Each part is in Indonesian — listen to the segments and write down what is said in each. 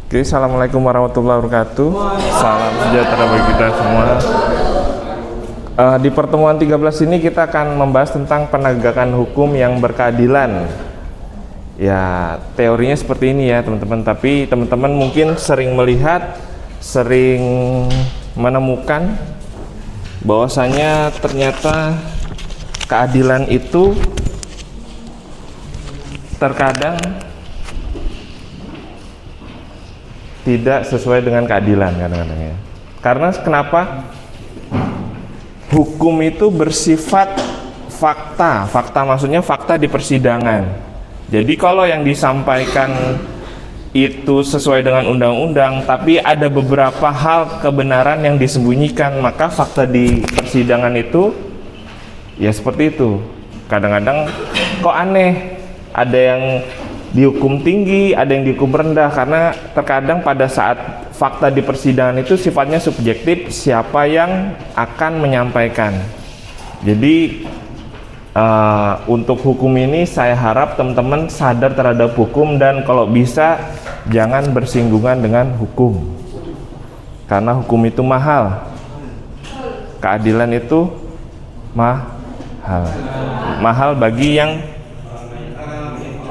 Oke, assalamualaikum warahmatullahi wabarakatuh. Salam sejahtera bagi kita semua. Di pertemuan 13 ini kita akan membahas tentang penegakan hukum yang berkeadilan. Ya, teorinya seperti ini ya teman-teman. Tapi teman-teman mungkin sering melihat, sering menemukan bahwasanya ternyata keadilan itu terkadang tidak sesuai dengan keadilan kadang-kadang ya. Karena kenapa? Hukum itu bersifat fakta. Fakta maksudnya fakta di persidangan. Jadi kalau yang disampaikan itu sesuai dengan undang-undang, tapi ada beberapa hal kebenaran yang disembunyikan, maka fakta di persidangan itu ya seperti itu. Kadang-kadang kok aneh, ada yang dihukum tinggi, ada yang dihukum rendah, karena terkadang pada saat fakta di persidangan itu sifatnya subjektif, siapa yang akan menyampaikan. Jadi untuk hukum ini saya harap teman-teman sadar terhadap hukum, dan kalau bisa jangan bersinggungan dengan hukum, karena hukum itu mahal, keadilan itu mahal bagi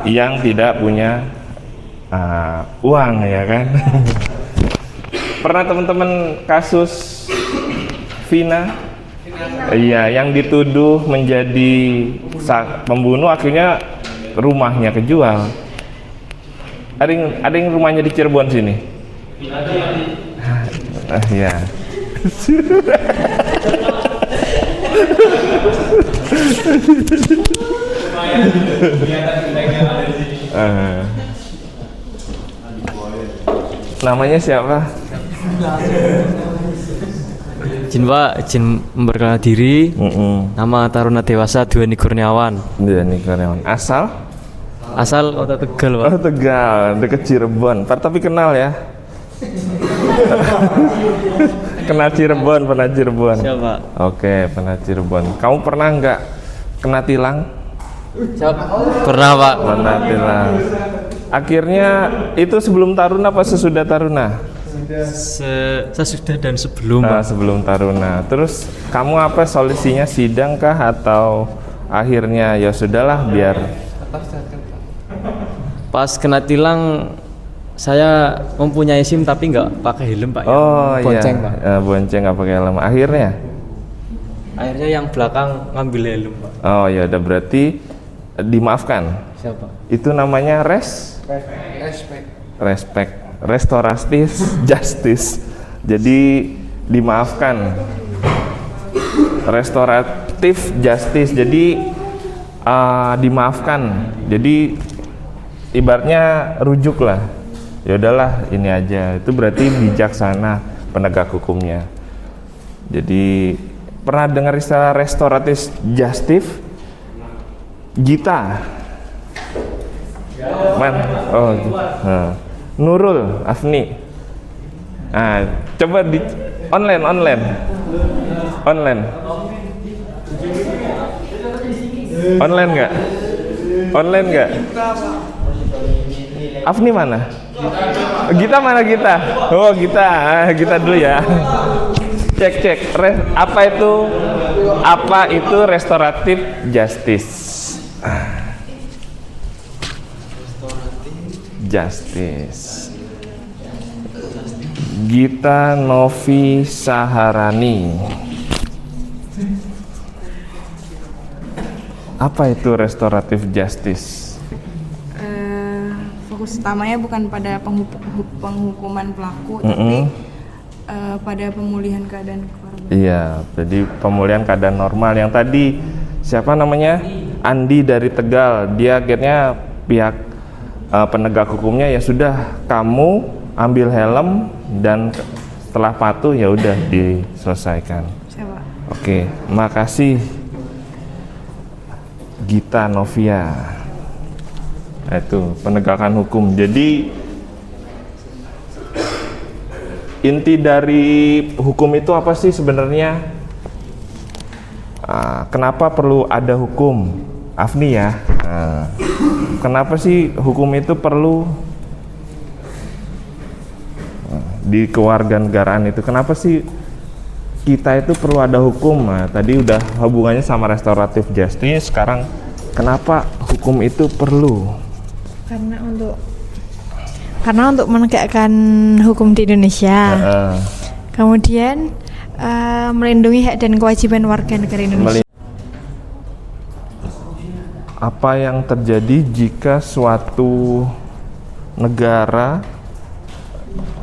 yang tidak punya uang, ya kan. Pernah teman-teman kasus Vina? Iya, yang dituduh menjadi pembunuh, akhirnya rumahnya kejual. Ada yang rumahnya di Cirebon sini? Iya. Namanya siapa? Izin memperkenalkan diri. Nama taruna dewasa Dueni Kurniawan. Asal Kota Tegal, Pak. Oh, Tegal, dekat Cirebon. Tapi kenal ya? Pernah Cirebon. Siapa? Oke, pernah Cirebon. Kamu pernah nggak kena tilang? Pernah, Pak. Pernah tilang. Akhirnya itu sebelum taruna apa sesudah taruna? Sesudah dan sebelum, Pak. Sebelum taruna. Terus kamu apa solusinya, sidang kah atau akhirnya ya sudahlah biar? Pas kena tilang saya mempunyai SIM tapi nggak pakai helm, Pak. Oh bonceng, iya. Pak. Bonceng nggak pakai helm. Akhirnya yang belakang ngambil helm, Pak. Oh ya udah, berarti dimaafkan. Siapa? Itu namanya restoratif justice. Jadi dimaafkan. Restoratif justice. Jadi dimaafkan. Jadi ibaratnya rujuk lah. Ya udahlah, ini aja. Itu berarti bijaksana penegak hukumnya. Jadi pernah dengar istilah restoratif justice? Gita. Oh, Nurul Afni. Coba di online. Online nggak? Afni mana? Gita mana Gita? Oh Gita dulu ya. Cek. Apa itu restoratif justice? Gita Novi Saharani. Apa itu restoratif justice? Fokus utamanya bukan pada penghukuman pelaku, tapi pada pemulihan keadaan korban. Iya, jadi pemulihan keadaan normal. Yang tadi siapa namanya? Andi dari Tegal. Dia akhirnya pihak penegak hukumnya ya sudah, kamu ambil helm dan setelah patuh ya udah diselesaikan. Siapa? Oke, makasih Gita Novia. Itu penegakan hukum. Jadi inti dari hukum itu apa sih sebenarnya? Kenapa perlu ada hukum? Afni ya. Kenapa sih hukum itu perlu? di kewarganegaraan itu. Kenapa sih kita itu perlu ada hukum? Nah, tadi udah hubungannya sama restoratif justice, sekarang kenapa hukum itu perlu? Karena untuk menegakkan hukum di Indonesia. Kemudian melindungi hak dan kewajiban warga negara Indonesia. Apa yang terjadi jika suatu negara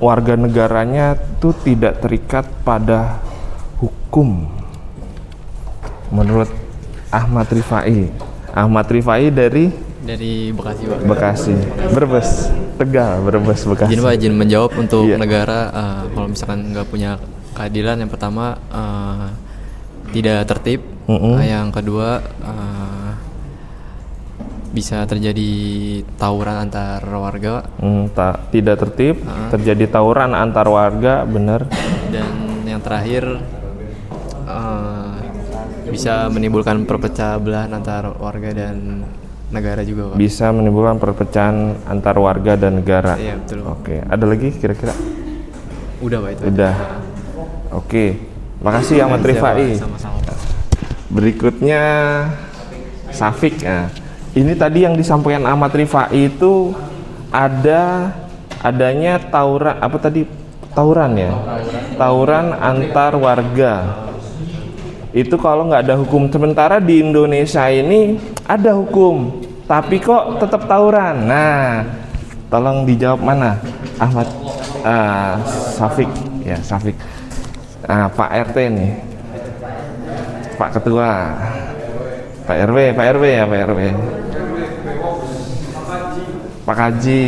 warga negaranya itu tidak terikat pada hukum? Menurut Ahmad Rifai. Ahmad Rifai dari Bekasi, Pak. Bekasi, Brebes, Tegal, Brebes, Bekasi. Izin Pak, izin menjawab untuk Iya. negara kalau misalkan nggak punya keadilan, yang pertama tidak tertib, yang kedua bisa terjadi tawuran antar warga, Tidak tertib, terjadi tawuran antar warga, benar. dan yang terakhir bisa menimbulkan perpecah belahan antar warga dan negara juga, Pak. Bisa menimbulkan perpecahan antar warga dan negara. Iya, betul. Oke, ada lagi kira-kira? Udah, Pak, itu. Udah. Oke, makasih Ahmad Rifai. Sama-sama, Pak. Berikutnya Safik. Nah, ini tadi yang disampaikan Ahmad Rifai itu adanya tawuran, apa tadi, tawuran ya? Tawuran antar warga. Itu kalau nggak ada hukum. Sementara di Indonesia ini ada hukum, tapi kok tetap tawuran. Nah, tolong dijawab mana, Ahmad? Safik, ya Safik. Pak RT nih, Pak Ketua, Pak RW ya, Pak RW, Pak Haji,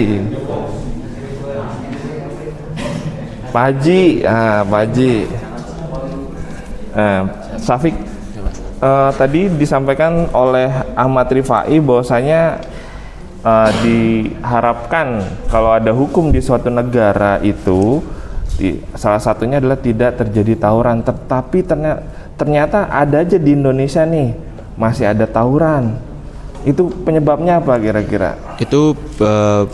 Pak Haji, Pak Haji. Safik, tadi disampaikan oleh Ahmad Rifai bahwasanya diharapkan kalau ada hukum di suatu negara itu salah satunya adalah tidak terjadi tawuran. Tetapi ternyata ada aja di Indonesia nih masih ada tawuran. Itu penyebabnya apa kira-kira? Itu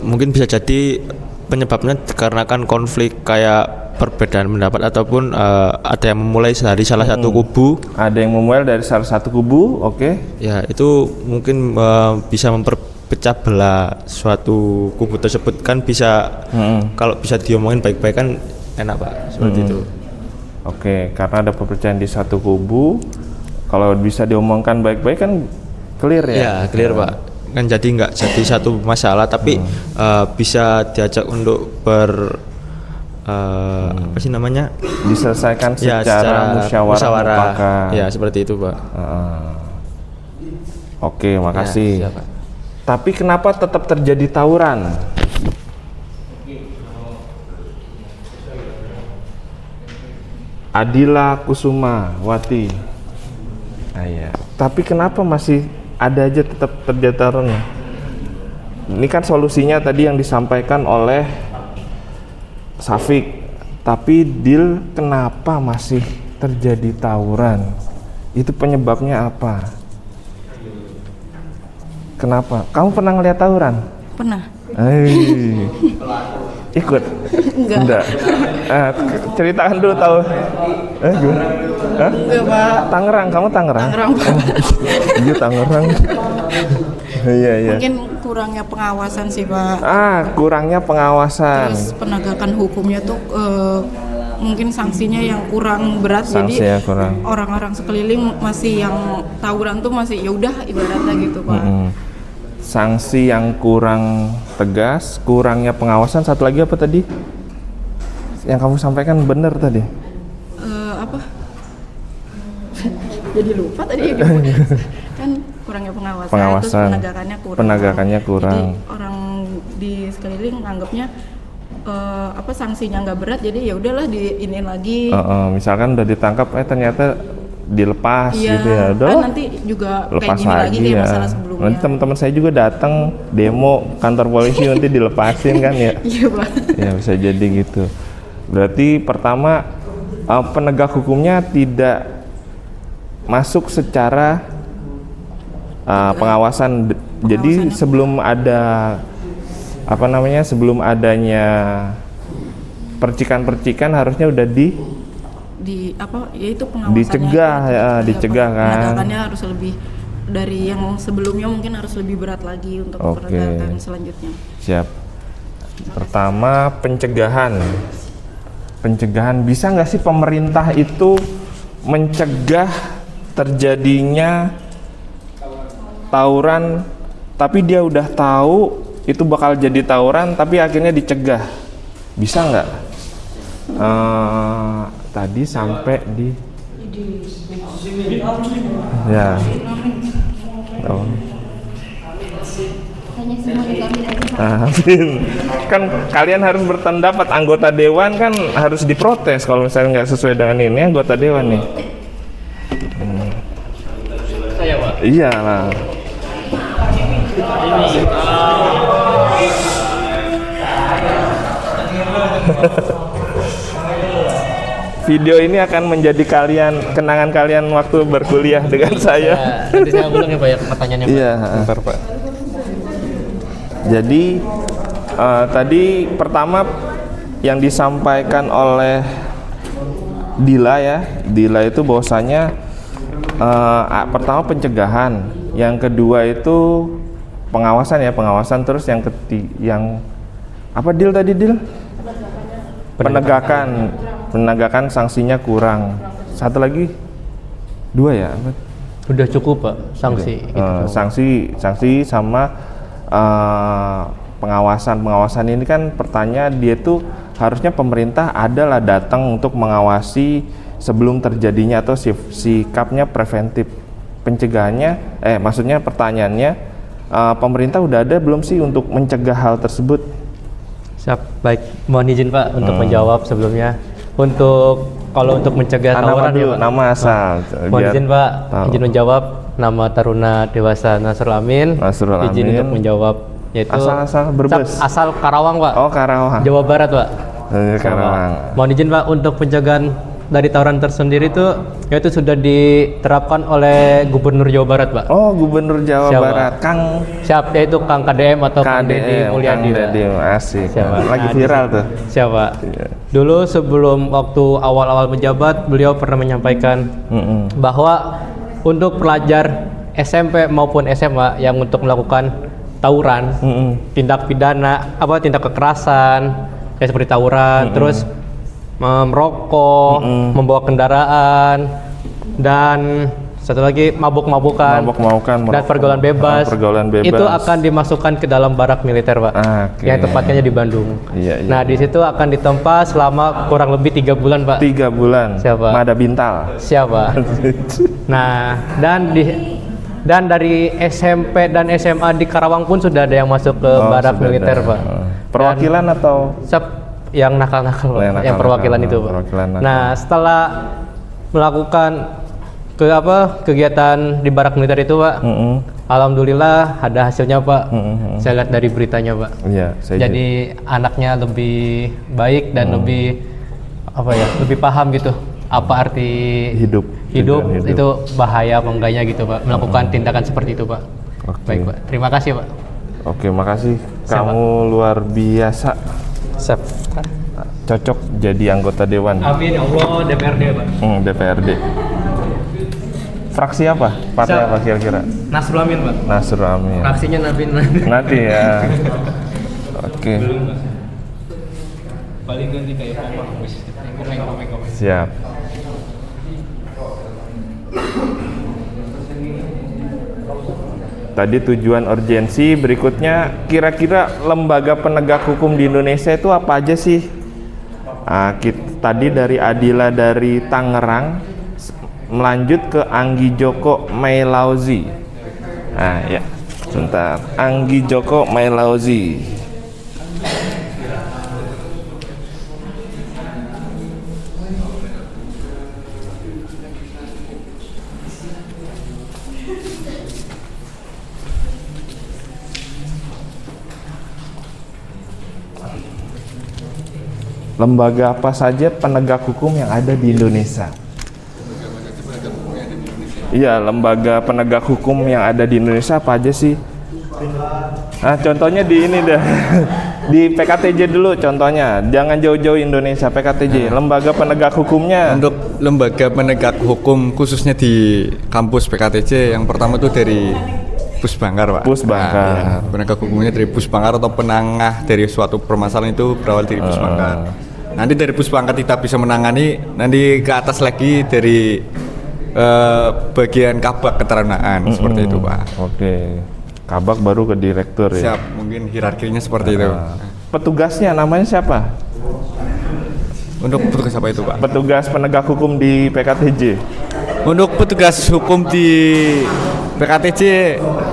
mungkin bisa jadi penyebabnya karena kan konflik kayak perbedaan pendapat ataupun ada yang memulai dari salah satu kubu. Ada yang memulai dari salah satu kubu, oke. Ya, itu mungkin bisa memperpecah belah suatu kubu tersebut kan bisa. Kalau bisa diomongin baik-baik kan enak, Pak, seperti itu. Oke, karena ada perpecahan di satu kubu, kalau bisa diomongkan baik-baik kan clear ya? Ya, clear, Pak. Kan jadi nggak jadi satu masalah, tapi bisa diajak untuk apa sih namanya? Diselesaikan Ya, secara musyawarah mufakat. Ya, seperti itu, Pak. Oke, makasih. Ya, siap, Pak. Tapi kenapa tetap terjadi tawuran? Adila Kusuma Wati. Iya. Tapi kenapa masih ada aja tetap terjadi tawuran? Ini kan solusinya tadi yang disampaikan oleh Safik. Tapi Dil, kenapa masih terjadi tawuran? Itu penyebabnya apa? Kenapa? Kamu pernah ngeliat tawuran? Pernah. Ikut? Enggak. Ceritakan dulu tahu. Gimana? Enggak, Pak. Tangerang, kamu Tangerang? Tangerang, Pak. Iya, Tangerang. Iya. Mungkin kurangnya pengawasan sih, Pak. Kurangnya pengawasan. Terus penegakan hukumnya tuh mungkin sanksinya yang kurang berat. Sanksinya jadi kurang. orang-orang sekeliling masih yang tawuran tuh masih ya udah ibaratnya gitu, Pak. Sanksi yang kurang tegas, kurangnya pengawasan. Satu lagi apa tadi? Yang kamu sampaikan benar tadi. Apa? Jadi lupa tadi kan kurangnya pengawasan. Terus penegakannya kurang. Jadi orang di sekeliling anggapnya sanksinya nggak berat, jadi ya udahlah diinin lagi. Misalkan udah ditangkap, ternyata dilepas gitu ya. Udah nanti juga lepas kayak gini lagi kayak ya. masalah sebelumnya. Nanti teman-teman saya juga datang demo kantor polisi nanti dilepasin kan ya. Iya, Pak. Ya bisa jadi gitu. Berarti pertama penegak hukumnya tidak masuk secara pengawasan. Jadi sebelum ada sebelum adanya percikan-percikan harusnya udah di apa ya itu pengawasannya dicegah ya, dicegah kan. Penegakannya harus lebih dari yang sebelumnya, mungkin harus lebih berat lagi untuk penegakan selanjutnya. Siap. Pertama, pencegahan. Pencegahan, bisa nggak sih pemerintah itu mencegah terjadinya tawuran, tapi dia udah tahu itu bakal jadi tawuran, tapi akhirnya dicegah? Bisa nggak? Tadi sampai di ya. Oh. Kan kalian harus berpendapat, anggota dewan kan harus diprotes kalau misalnya nggak sesuai dengan ini, anggota dewan nih. Saya Pak. Iya lah. Video ini akan menjadi kenangan kalian waktu berkuliah dengan saya. Nanti saya ulang ya Pak ya pertanyaannya Pak. Iya, Bentar, Pak. Jadi tadi pertama yang disampaikan oleh Dila ya, Dila itu bahwasanya pertama pencegahan, yang kedua itu pengawasan ya, pengawasan, terus yang yang apa Dil tadi Dil? Penegakan sanksinya kurang. Satu lagi, dua ya? Udah cukup Pak sanksi. Sanksi sama pengawasan ini kan pertanyaan dia tuh harusnya pemerintah adalah datang untuk mengawasi sebelum terjadinya atau sikapnya preventif. Pencegahannya, maksudnya pertanyaannya, pemerintah udah ada belum sih untuk mencegah hal tersebut? Siap, baik. Mohon izin Pak untuk menjawab sebelumnya. Kalau untuk mencegah tawuran dulu, ya Pak. nama asal. Mohon izin Pak, tahu. izin menjawab. Nama Taruna Dewasa Nasrul Amin. Izin untuk menjawab, yaitu asal Brebes. Asal Karawang Pak. Oh, Karawang. Jawa Barat Pak. Karawang. Mohon izin Pak, untuk pencegahan dari tawuran tersendiri itu yaitu sudah diterapkan oleh Gubernur Jawa Barat Pak. Oh, Gubernur Jawa Barat, Kang. Siap, yaitu Kang KDM atau Kang Deddy Mulyadi. Asik. Siapa? Lagi viral tuh. Siapa? Iya. Dulu sebelum waktu awal-awal menjabat, beliau pernah menyampaikan bahwa untuk pelajar SMP maupun SMA yang untuk melakukan tawuran, tindak pidana, tindak kekerasan, kayak seperti tawuran, terus merokok, membawa kendaraan, dan satu lagi mabuk-mabukan dan pergaulan bebas, itu akan dimasukkan ke dalam barak militer Pak, yang tepatnya di Bandung. Iya. Nah di situ akan ditempa selama kurang lebih 3 bulan Pak. 3 bulan. Siapa? Mada Bintal. Siapa? Nah dan dari SMP dan SMA di Karawang pun sudah ada yang masuk ke barak militer Pak. Perwakilan atau? Yang nakal-nakal, yang perwakilan itu Pak. Nah setelah melakukan kegiatan di barak militer itu Pak, alhamdulillah ada hasilnya Pak. Saya lihat dari beritanya Pak. Iya, jadi anaknya lebih baik dan lebih lebih paham gitu apa arti hidup itu bahaya apa enggaknya gitu Pak, melakukan tindakan seperti itu Pak. Baik Pak, terima kasih Pak. Oke, makasih. Kamu luar biasa. Siap. Cocok jadi anggota dewan. Amin ya Allah. DPRD Pak. DPRD. Fraksi apa? Partai apa kira-kira? Nasrul Amin Pak. Nasrul Amin. Fraksinya Nabi. Nanti ya. Oke. Paling ganti kayak Komang. Siap. Tadi tujuan urgensi, berikutnya kira-kira lembaga penegak hukum di Indonesia itu apa aja sih? Tadi dari Adila dari Tangerang, melanjut ke Anggi Joko Mailauzi. Ya, sebentar. Anggi Joko Mailauzi. Lembaga apa saja penegak hukum yang ada di Indonesia? Iya, lembaga penegak hukum yang ada di Indonesia apa aja sih? Nah, contohnya di ini dah. Di PKTJ dulu contohnya, jangan jauh-jauh Indonesia. PKTJ, lembaga penegak hukumnya. Untuk lembaga penegak hukum khususnya di kampus PKTJ yang pertama itu dari Pusbangkar, Pak. Pusbangkar. Nah, ya, penegak hukumnya dari Pusbangkar atau penengah dari suatu permasalahan itu berawal dari Pusbangkar. Nanti dari Pusbangkar kita bisa menangani, nanti ke atas lagi dari bagian kabak keteranaan seperti itu, Pak. Oke. Kabak baru ke direktur ya. Siap, mungkin hierarkinya seperti itu. Petugasnya namanya siapa? Untuk petugas apa itu, Pak? Petugas penegak hukum di PKTJ. Untuk petugas hukum di PKTJ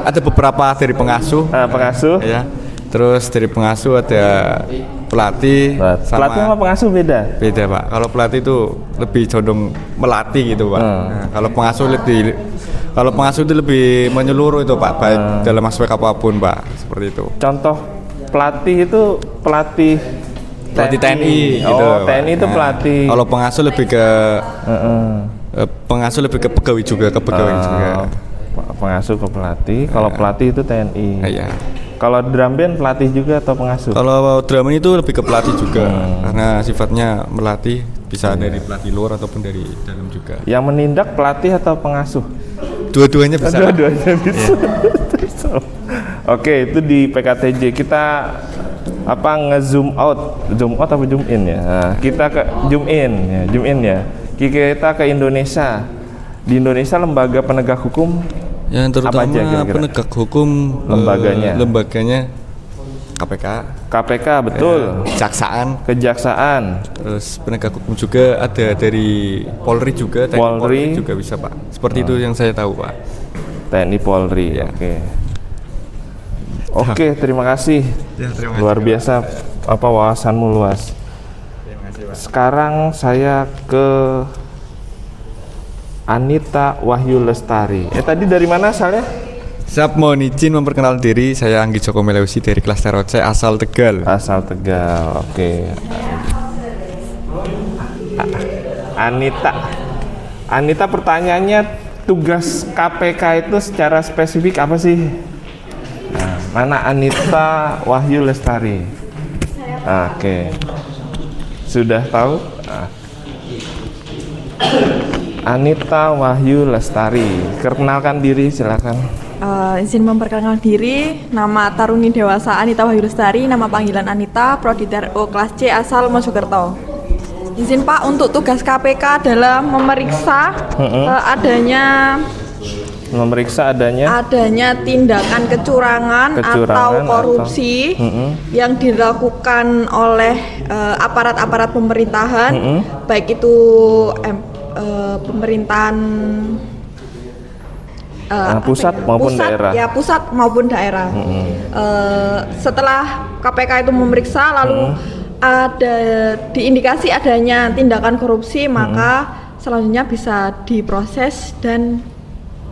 ada beberapa dari pengasuh, Pengasuh. ya. Terus dari pengasuh ada pelatih, Pelatih sama pengasuh beda. beda, Pak. Kalau pelatih itu lebih condong melatih gitu, Pak. Nah, kalau pengasuh itu lebih menyeluruh itu, Pak, baik dalam aspek apapun, Pak, seperti itu. Contoh pelatih itu pelatih TNI gitu. Oh, Pak. TNI itu Nah, pelatih. Kalau pengasuh lebih ke pengasuh lebih ke pegawai juga, ke pegawai juga. Pengasuh ke pelatih. Kalau pelatih itu TNI. Iya. Kalau drum band pelatih juga atau pengasuh? Kalau drama itu lebih ke pelatih juga, karena sifatnya melatih bisa dari pelatih luar ataupun dari dalam juga. Yang menindak pelatih atau pengasuh? Dua-duanya bisa. Dua-duanya bisa. Oke, itu di PKTJ kita nge-zoom out apa zoom in ya? Nah, kita ke zoom in ya. Kita ke Indonesia. Di Indonesia lembaga penegak hukum Yang terutama apa aja kira-kira? penegak hukum Lembaganya KPK, KPK betul. Kejaksaan. terus penegak hukum juga ada dari Polri juga, TNI Polri juga bisa, Pak. Seperti itu yang saya tahu, Pak. TNI Polri. Ya. Oke, terima kasih. Ya, terima kasih. Luar biasa wawasanmu luas. Terima kasih, Pak. Sekarang saya ke Anita Wahyu Lestari. Tadi dari mana asalnya? Siap, mohon izin memperkenalkan diri. Saya Anggi Joko Meleusi dari kelas TROC asal Tegal. Asal Tegal. Oke. Anita, pertanyaannya tugas KPK itu secara spesifik apa sih? Nah, mana Anita Wahyu Lestari? Oke. Sudah tahu? Anita Wahyu Lestari, kenalkan diri silakan. Izin memperkenalkan diri, nama Taruni Dewasa Anita Wahyu Lestari, nama panggilan Anita, Prodi TRO kelas C asal Mojokerto. Izin Pak, untuk tugas KPK adalah memeriksa adanya tindakan kecurangan atau korupsi yang dilakukan oleh aparat-aparat pemerintahan, baik itu pemerintahan pusat maupun daerah. Ya, pusat maupun daerah. Setelah KPK itu memeriksa, lalu ada diindikasi adanya tindakan korupsi, maka selanjutnya bisa diproses dan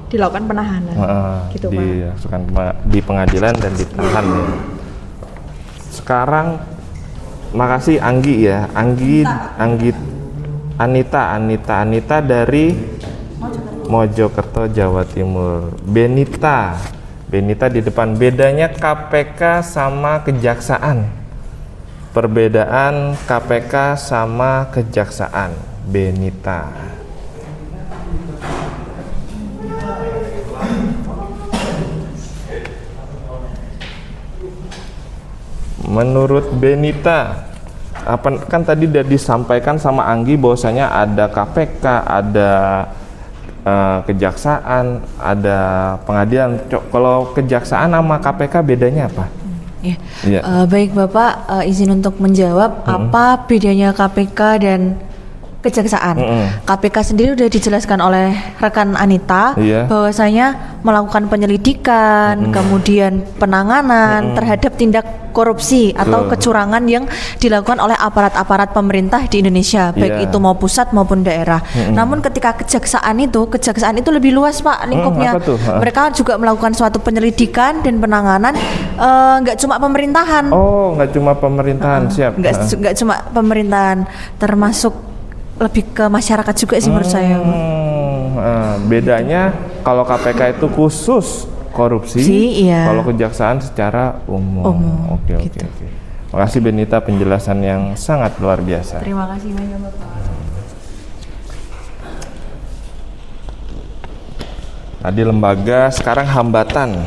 dilakukan penahanan. Gitu, Pak. Dilakukan di pengadilan dan ditahan ya. Sekarang makasih Anggi ya. Anita dari Mojokerto, Jawa Timur. Benita di depan. Bedanya KPK sama kejaksaan. Perbedaan KPK sama kejaksaan. Benita. Menurut Benita, kan tadi sudah disampaikan sama Anggi bahwasanya ada KPK, ada kejaksaan, ada pengadilan. Kalau kejaksaan sama KPK bedanya apa? Ya. Baik Bapak, izin untuk menjawab apa bedanya KPK dan kejaksaan. KPK sendiri sudah dijelaskan oleh rekan Anita bahwasanya melakukan penyelidikan, kemudian penanganan terhadap tindak korupsi atau kecurangan yang dilakukan oleh aparat-aparat pemerintah di Indonesia, baik itu mau pusat maupun daerah. Namun ketika kejaksaan itu lebih luas Pak lingkupnya. Mereka juga melakukan suatu penyelidikan dan penanganan, nggak cuma pemerintahan. Oh, nggak cuma pemerintahan, siap. Nggak cuma pemerintahan, termasuk lebih ke masyarakat juga sih menurut saya. Bedanya kalau KPK itu khusus korupsi, iya. Kalau kejaksaan secara umum. Oke. Makasih Benita, penjelasan yang sangat luar biasa. Terima kasih banyak Bapak. Tadi lembaga, sekarang hambatan.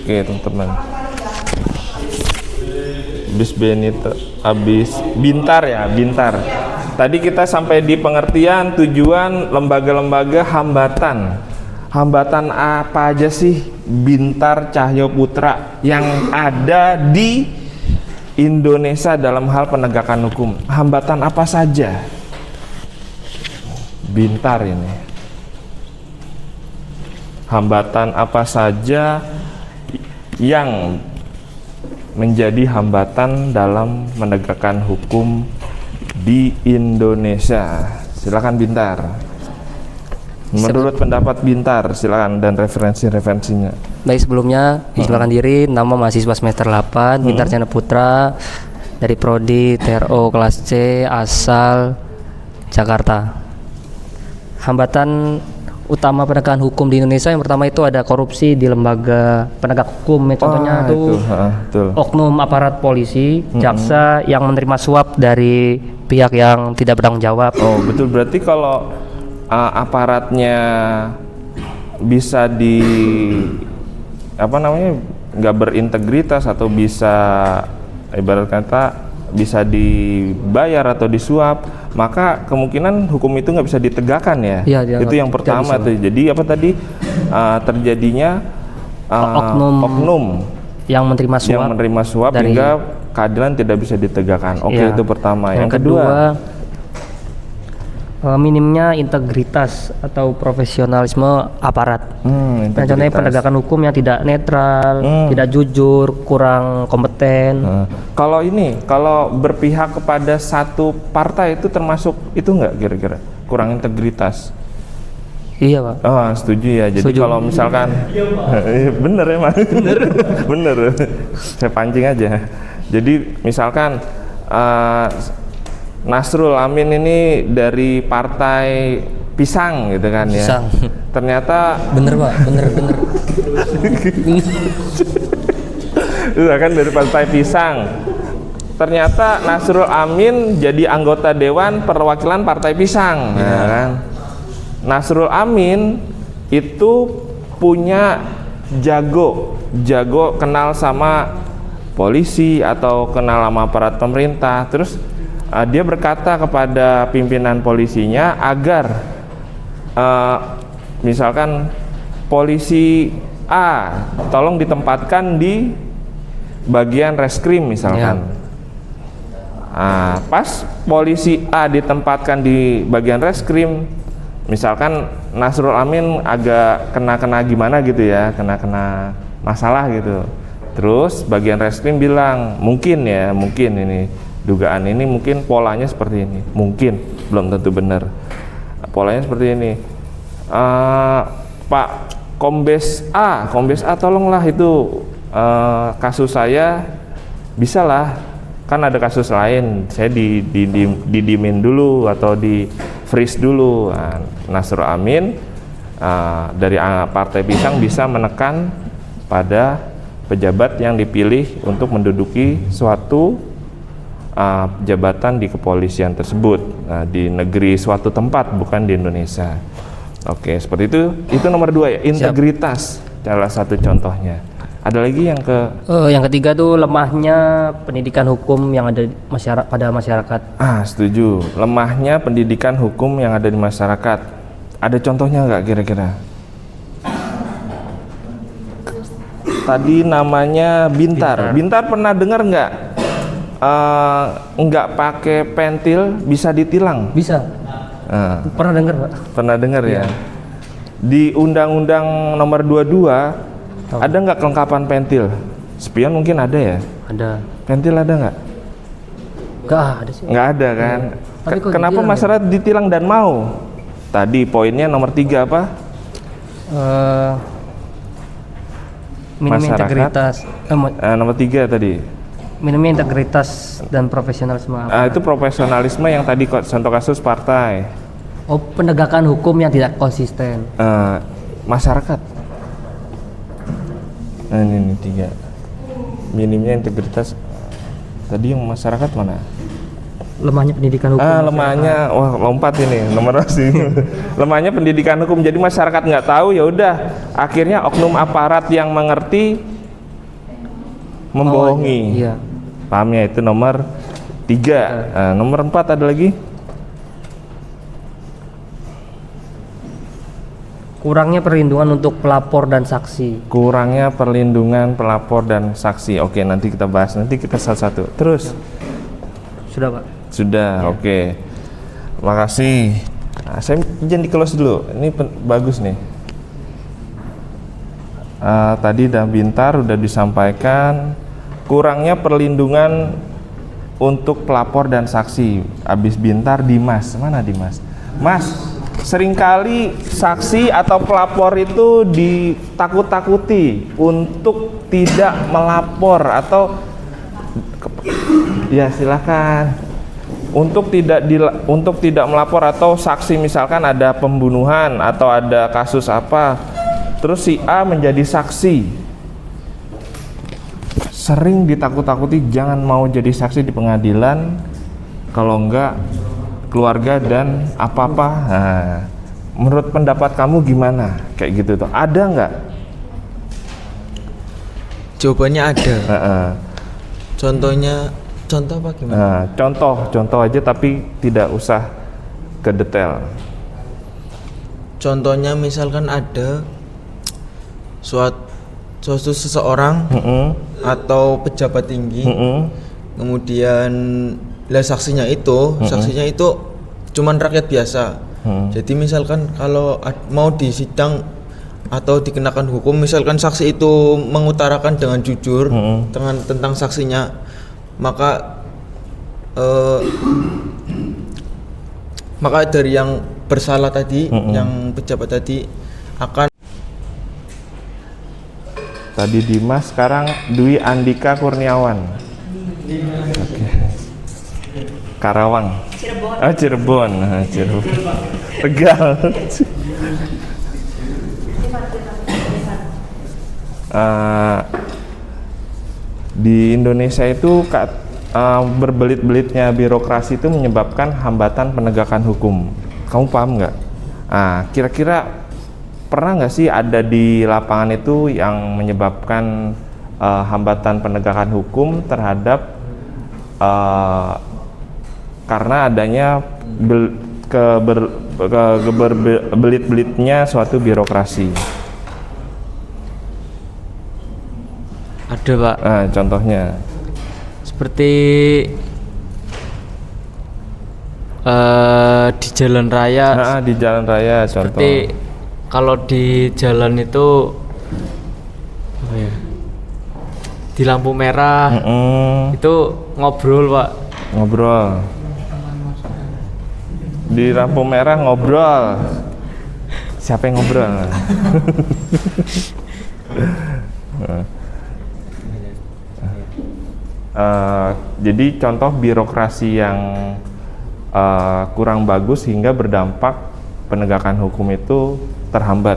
Oke teman-teman, habis Bintar ya, Bintar. Tadi kita sampai di pengertian tujuan lembaga-lembaga hambatan. Hambatan apa aja sih Bintar Cahyo Putra yang ada di Indonesia dalam hal penegakan hukum? Hambatan apa saja Bintar ini? Hambatan apa saja yang menjadi hambatan dalam menegakkan hukum di Indonesia? Silakan Bintar. Menurut pendapat Bintar, silakan, dan referensinya. Baik, sebelumnya silakan diri, nama mahasiswa semester 8, Bintar Cahyo Putra dari prodi TRO kelas C asal Jakarta. Hambatan utama penegakan hukum di Indonesia yang pertama itu ada korupsi di lembaga penegak hukum. Contohnya oknum aparat polisi, jaksa yang menerima suap dari pihak yang tidak bertanggung jawab. Oh, betul. Berarti kalau aparatnya bisa nggak berintegritas atau bisa ibarat kata bisa dibayar atau disuap, maka kemungkinan hukum itu nggak bisa ditegakkan ya. Itu yang pertama tuh. Jadi apa tadi terjadinya oknum yang menerima suap dari, hingga keadilan tidak bisa ditegakkan. Oke, itu pertama. Yang kedua minimnya integritas atau profesionalisme aparat. Contohnya penegakan hukum yang tidak netral, tidak jujur, kurang kompeten. Kalau berpihak kepada satu partai itu termasuk itu nggak kira-kira kurang integritas? Iya Pak. Oh, setuju ya. Jadi kalau misalkan bener ya Mas. Bener. Saya pancing aja. Jadi misalkan Nasrul Amin ini dari partai Pisang gitu kan ya. Pisang. Ternyata bener Pak, bener. Itu kan dari partai Pisang. Ternyata Nasrul Amin jadi anggota Dewan Perwakilan Partai Pisang, ya kan? Nasrul Amin itu punya jago kenal sama polisi atau kenal sama aparat pemerintah. Terus dia berkata kepada pimpinan polisinya agar misalkan polisi A tolong ditempatkan di bagian reskrim misalkan. Pas polisi A ditempatkan di bagian reskrim, misalkan Nasrul Amin agak kena gimana gitu ya, kena masalah gitu. Terus bagian reskrim bilang mungkin ini dugaan ini mungkin polanya seperti ini, mungkin belum tentu benar. Polanya seperti ini, Pak Kombes A tolonglah itu kasus saya bisalah, kan ada kasus lain, saya didimin dulu atau di freeze dulu. Nasrul Amin dari Partai Pisang bisa menekan pada pejabat yang dipilih untuk menduduki suatu jabatan di kepolisian tersebut, di negeri suatu tempat, bukan di Indonesia. Oke, seperti itu nomor 2 ya, integritas. Salah satu contohnya. Ada lagi yang yang ketiga tuh lemahnya pendidikan hukum yang ada pada masyarakat. Setuju. Lemahnya pendidikan hukum yang ada di masyarakat. Ada contohnya nggak kira-kira? Tadi namanya Bintar. Bintar pernah dengar nggak? Nggak pakai pentil bisa ditilang? Bisa. Pernah dengar Pak? Pernah dengar ya. Di Undang-Undang Nomor 22 ada nggak kelengkapan pentil? Spion mungkin ada ya? Ada. Pentil ada nggak? Nggak ada sih. Nggak ada kan? Kenapa masyarakat ditilang dan mau? Tadi poinnya nomor 3 apa? Minim integritas. Nomor 3 tadi. Minimnya integritas dan profesionalisme. Itu profesionalisme yang tadi contoh kasus partai. Oh, penegakan hukum yang tidak konsisten. Masyarakat. Nah ini 3. Minimnya integritas. Tadi yang masyarakat mana? Lemahnya pendidikan hukum. Lemahnya, wah lompat ini nomor sini. Lemahnya pendidikan hukum. Jadi masyarakat nggak tahu, ya udah. Akhirnya oknum aparat yang mengerti membohongi. Iya. Paham ya, itu nomor 3. Nomor 4 ada lagi. Kurangnya perlindungan untuk pelapor dan saksi. Kurangnya perlindungan pelapor dan saksi. Oke, nanti kita bahas. Nanti kita satu-satu. Terus. Sudah, Pak. Sudah, oke. Makasih. Nah, saya izin di close dulu. Ini bagus nih. Tadi udah Bintar udah disampaikan kurangnya perlindungan untuk pelapor dan saksi. Abis Bintar Dimas. Mana Dimas? Mas, seringkali saksi atau pelapor itu ditakut-takuti untuk tidak melapor atau ya silakan untuk tidak melapor, atau saksi misalkan ada pembunuhan atau ada kasus apa, terus si A menjadi saksi, sering ditakut-takuti jangan mau jadi saksi di pengadilan, kalau enggak keluarga dan apa-apa. Nah, menurut pendapat kamu gimana? Kayak gitu tuh, ada nggak? Jawabannya ada. Contoh apa gimana? Contoh aja tapi tidak usah ke detail. Contohnya misalkan ada suatu seseorang atau pejabat tinggi, kemudian saksinya itu cuman rakyat biasa. Jadi misalkan kalau mau disidang atau dikenakan hukum, misalkan saksi itu mengutarakan dengan jujur tentang saksinya, maka dari yang bersalah tadi, yang pejabat tadi akan. Tadi Dimas, sekarang Dwi Andika Kurniawan. Oke. Karawang. Cirebon. Cirebon. Tegal. Di Indonesia itu berbelit-belitnya birokrasi itu menyebabkan hambatan penegakan hukum. Kamu paham nggak? Kira-kira pernah nggak sih ada di lapangan itu yang menyebabkan hambatan penegakan hukum terhadap karena adanya berbelit-belitnya suatu birokrasi? Ada, Pak. Contohnya seperti di jalan raya. Di jalan raya contoh. Seperti kalau di jalan itu di lampu merah itu ngobrol, Pak. Ngobrol. Di lampu merah ngobrol. Siapa yang ngobrol? Jadi contoh birokrasi yang kurang bagus hingga berdampak penegakan hukum itu terhambat.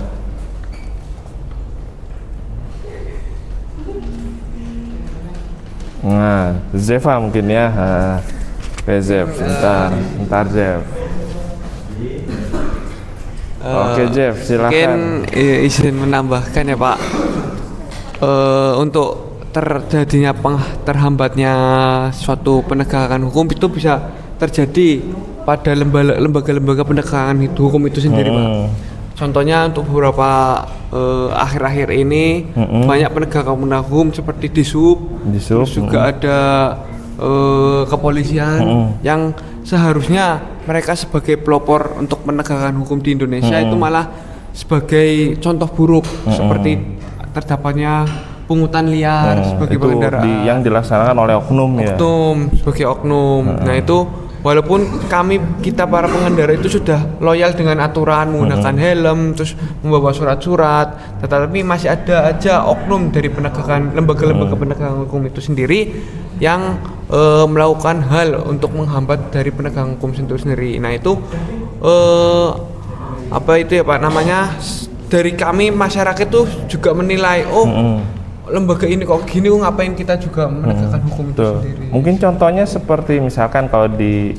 Nah, Zefa mungkin ya. Zev, bentar Zev. Oke Zev, silakan. Mungkin izin menambahkan ya Pak, untuk terhambatnya suatu penegakan hukum itu bisa terjadi pada lembaga-lembaga penegakan hukum itu sendiri, Pak. Contohnya untuk beberapa akhir-akhir ini banyak penegakan hukum seperti Disub, terus juga ada kepolisian yang seharusnya mereka sebagai pelopor untuk menegakkan hukum di Indonesia itu malah sebagai contoh buruk seperti terdapatnya pungutan liar sebagai pengendara yang dilaksanakan oleh oknum sebagai oknum. Nah itu walaupun kita para pengendara itu sudah loyal dengan aturan menggunakan helm, terus membawa surat-surat, tetapi masih ada aja oknum dari lembaga-lembaga penegakan hukum itu sendiri yang melakukan hal untuk menghambat dari penegakan hukum itu sendiri. Nah itu apa itu ya Pak namanya, dari kami masyarakat tuh juga menilai lembaga ini kok gini, ngapain kita juga menegakkan hukum itu sendiri. Mungkin contohnya seperti misalkan kalau di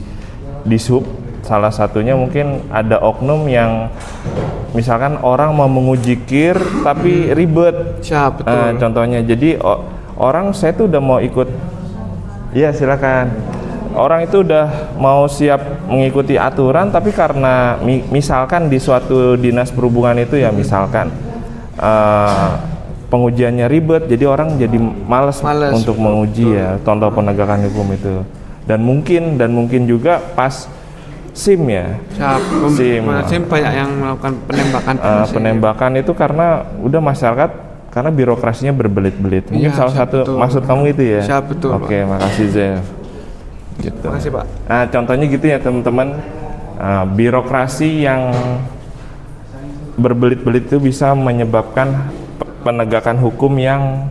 sub salah satunya mungkin ada oknum yang misalkan orang mau menguji kir tapi ribet. Betul. Contohnya jadi orang saya tuh udah mau ikut, iya silakan. Orang itu udah mau siap mengikuti aturan tapi karena misalkan di suatu dinas perhubungan itu ya misalkan pengujiannya ribet, jadi orang jadi males untuk menguji ya, contoh penegakan hukum itu. Dan mungkin juga pas SIM ya. SIM banyak yang melakukan penembakan itu karena udah masyarakat karena birokrasinya berbelit-belit. Mungkin salah satu maksud kamu itu ya. Betul. Oke, makasih Zef. Gitu. Makasih Pak. Nah, contohnya gitu ya teman-teman, birokrasi yang berbelit-belit itu bisa menyebabkan penegakan hukum yang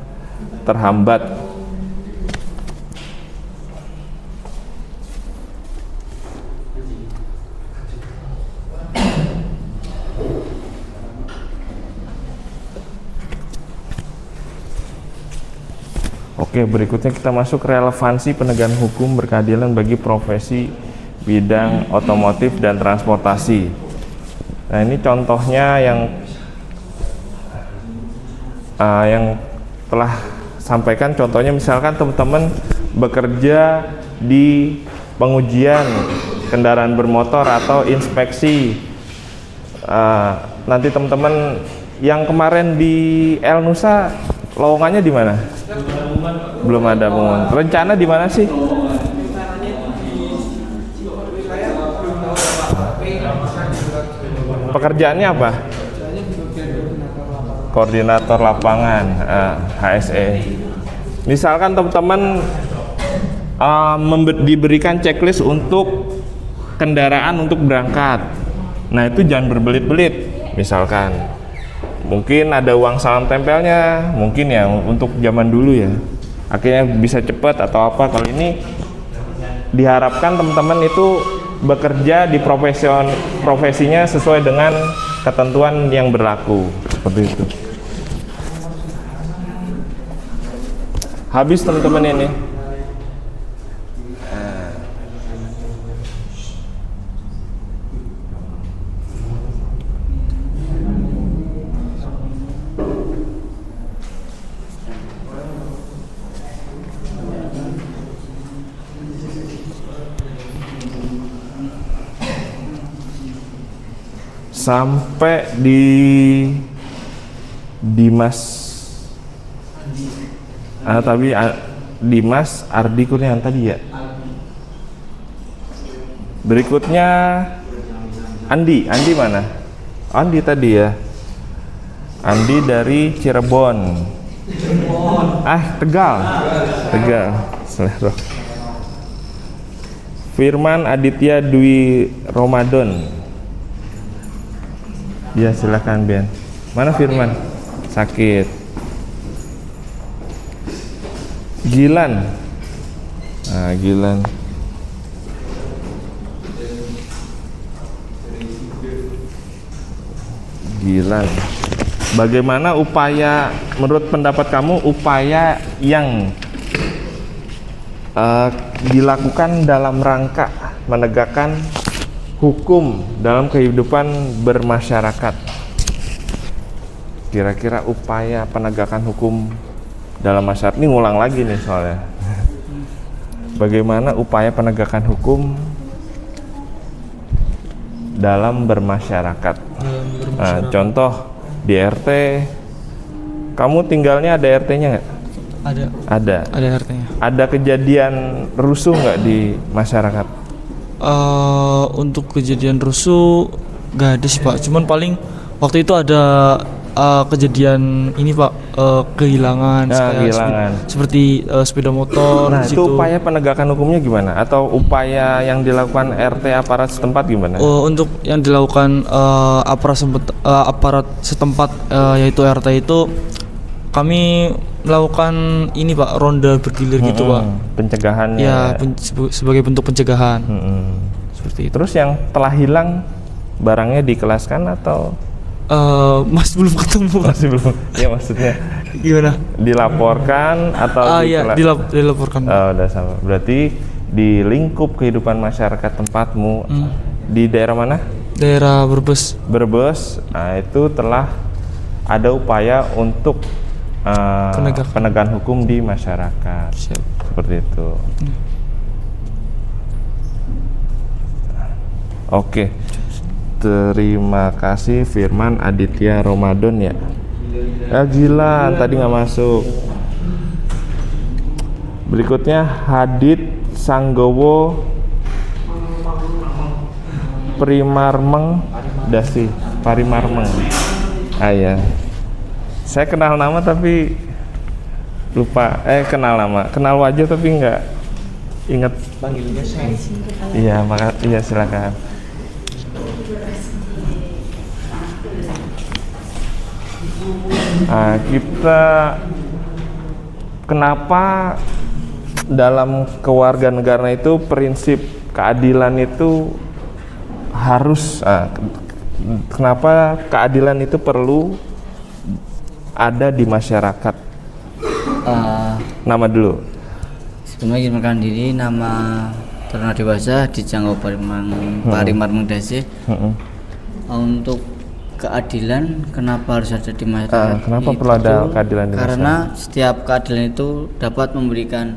terhambat. Oke, berikutnya kita masuk relevansi penegakan hukum berkeadilan bagi profesi bidang otomotif dan transportasi. Nah, ini contohnya yang telah sampaikan, contohnya misalkan teman-teman bekerja di pengujian kendaraan bermotor atau inspeksi. Nanti teman-teman yang kemarin di El Nusa lowongannya di mana? Belum ada pengumuman. Rencana di mana sih? Pekerjaannya apa? Koordinator lapangan, HSE. Misalkan teman-teman diberikan checklist untuk kendaraan untuk berangkat. Nah, itu jangan berbelit-belit. Misalkan mungkin ada uang salam tempelnya, mungkin ya untuk zaman dulu ya, akhirnya bisa cepat atau apa. Kalau ini diharapkan teman-teman itu bekerja di profesinya sesuai dengan ketentuan yang berlaku, seperti itu. Habis teman-teman ini. Sampai di Dimas Dimas Ardi Kurniawan tadi ya. Berikutnya Andi mana? Andi tadi ya. Andi dari Cirebon. Tegal. Firman Aditya Dwi Ramadan. Ya, silakan Ben. Mana Firman? Sakit. Gilan. Gilan. Bagaimana upaya, menurut pendapat kamu, upaya yang dilakukan dalam rangka menegakkan hukum dalam kehidupan bermasyarakat? Kira-kira upaya penegakan hukum dalam masyarakat, ini ngulang lagi nih soalnya. Bagaimana upaya penegakan hukum dalam bermasyarakat? Contoh di RT, kamu tinggalnya ada RT-nya nggak? Ada RT-nya. Ada kejadian rusuh nggak di masyarakat? Untuk kejadian rusuh nggak ada sih Pak, cuman paling waktu itu ada kejadian ini Pak, kehilangan seperti sepeda motor. Nah, itu upaya penegakan hukumnya gimana? Atau upaya yang dilakukan RT aparat setempat gimana? Untuk yang dilakukan aparat setempat yaitu RT itu kami melakukan ini Pak, ronda bergilir gitu Pak. Pencegahannya. Ya, sebagai bentuk pencegahan. Seperti itu. Terus yang telah hilang barangnya dikelaskan atau masih belum ketemu. Masih belum. Ya maksudnya gimana? Dilaporkan atau iya, dilaporkan. Oh, udah sama. Berarti di lingkup kehidupan masyarakat tempatmu di daerah mana? Daerah Brebes. Brebes. Nah, itu telah ada upaya untuk penegakan hukum di masyarakat. Siap. Seperti itu. Oke. Terima kasih Firman Aditya Ramadan ya. Gila, tadi nggak masuk. Berikutnya Hadit Sanggowo Primarmeng Dasi Parimarmeng. Iya. Saya kenal nama tapi lupa. Kenal nama, kenal wajah tapi nggak ingat. Panggilnya saya. Iya, iya silakan. Nah, kita kenapa dalam kewarganegaraan itu prinsip keadilan itu harus kenapa keadilan itu perlu ada di masyarakat? Nama dulu. Sebelumnya ingin memperkenalkan diri, nama Taruna Dewasa Dijangkau Parimarmeng Dasi. Untuk keadilan, kenapa harus ada di masyarakat? Kenapa perlu ada keadilan di karena masyarakat? setiap keadilan itu dapat memberikan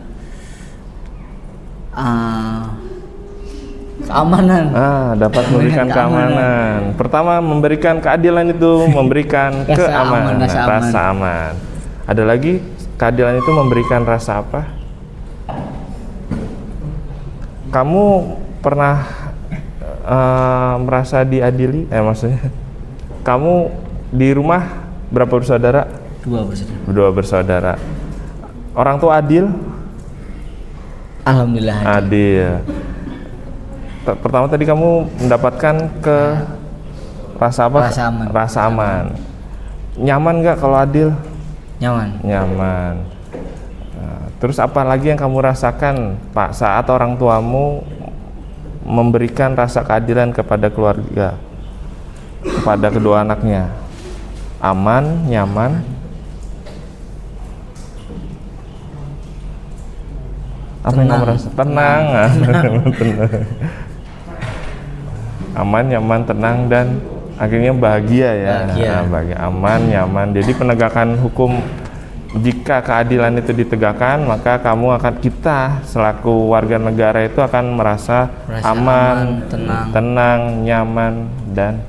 keamanan. Dapat memberikan keamanan. Pertama, memberikan keadilan itu memberikan keamanan, rasa aman. Ada lagi, keadilan itu memberikan rasa apa? Kamu pernah merasa diadili? Maksudnya, kamu di rumah berapa bersaudara? 2 bersaudara. 2 bersaudara. Orang tua adil? Alhamdulillah adil. Pertama tadi kamu mendapatkan rasa apa? Rasa aman. Nyaman nggak kalau adil? Nyaman. Nah, terus apa lagi yang kamu rasakan Pak saat orang tuamu memberikan rasa keadilan kepada keluarga, kepada kedua anaknya? Aman, nyaman. Apa yang kamu rasa? Tenang. Aman, nyaman, tenang, dan akhirnya bahagia ya. Bahagia, aman, nyaman. Jadi penegakan hukum, jika keadilan itu ditegakkan, maka kita selaku warga negara itu akan merasa aman, tenang, nyaman, dan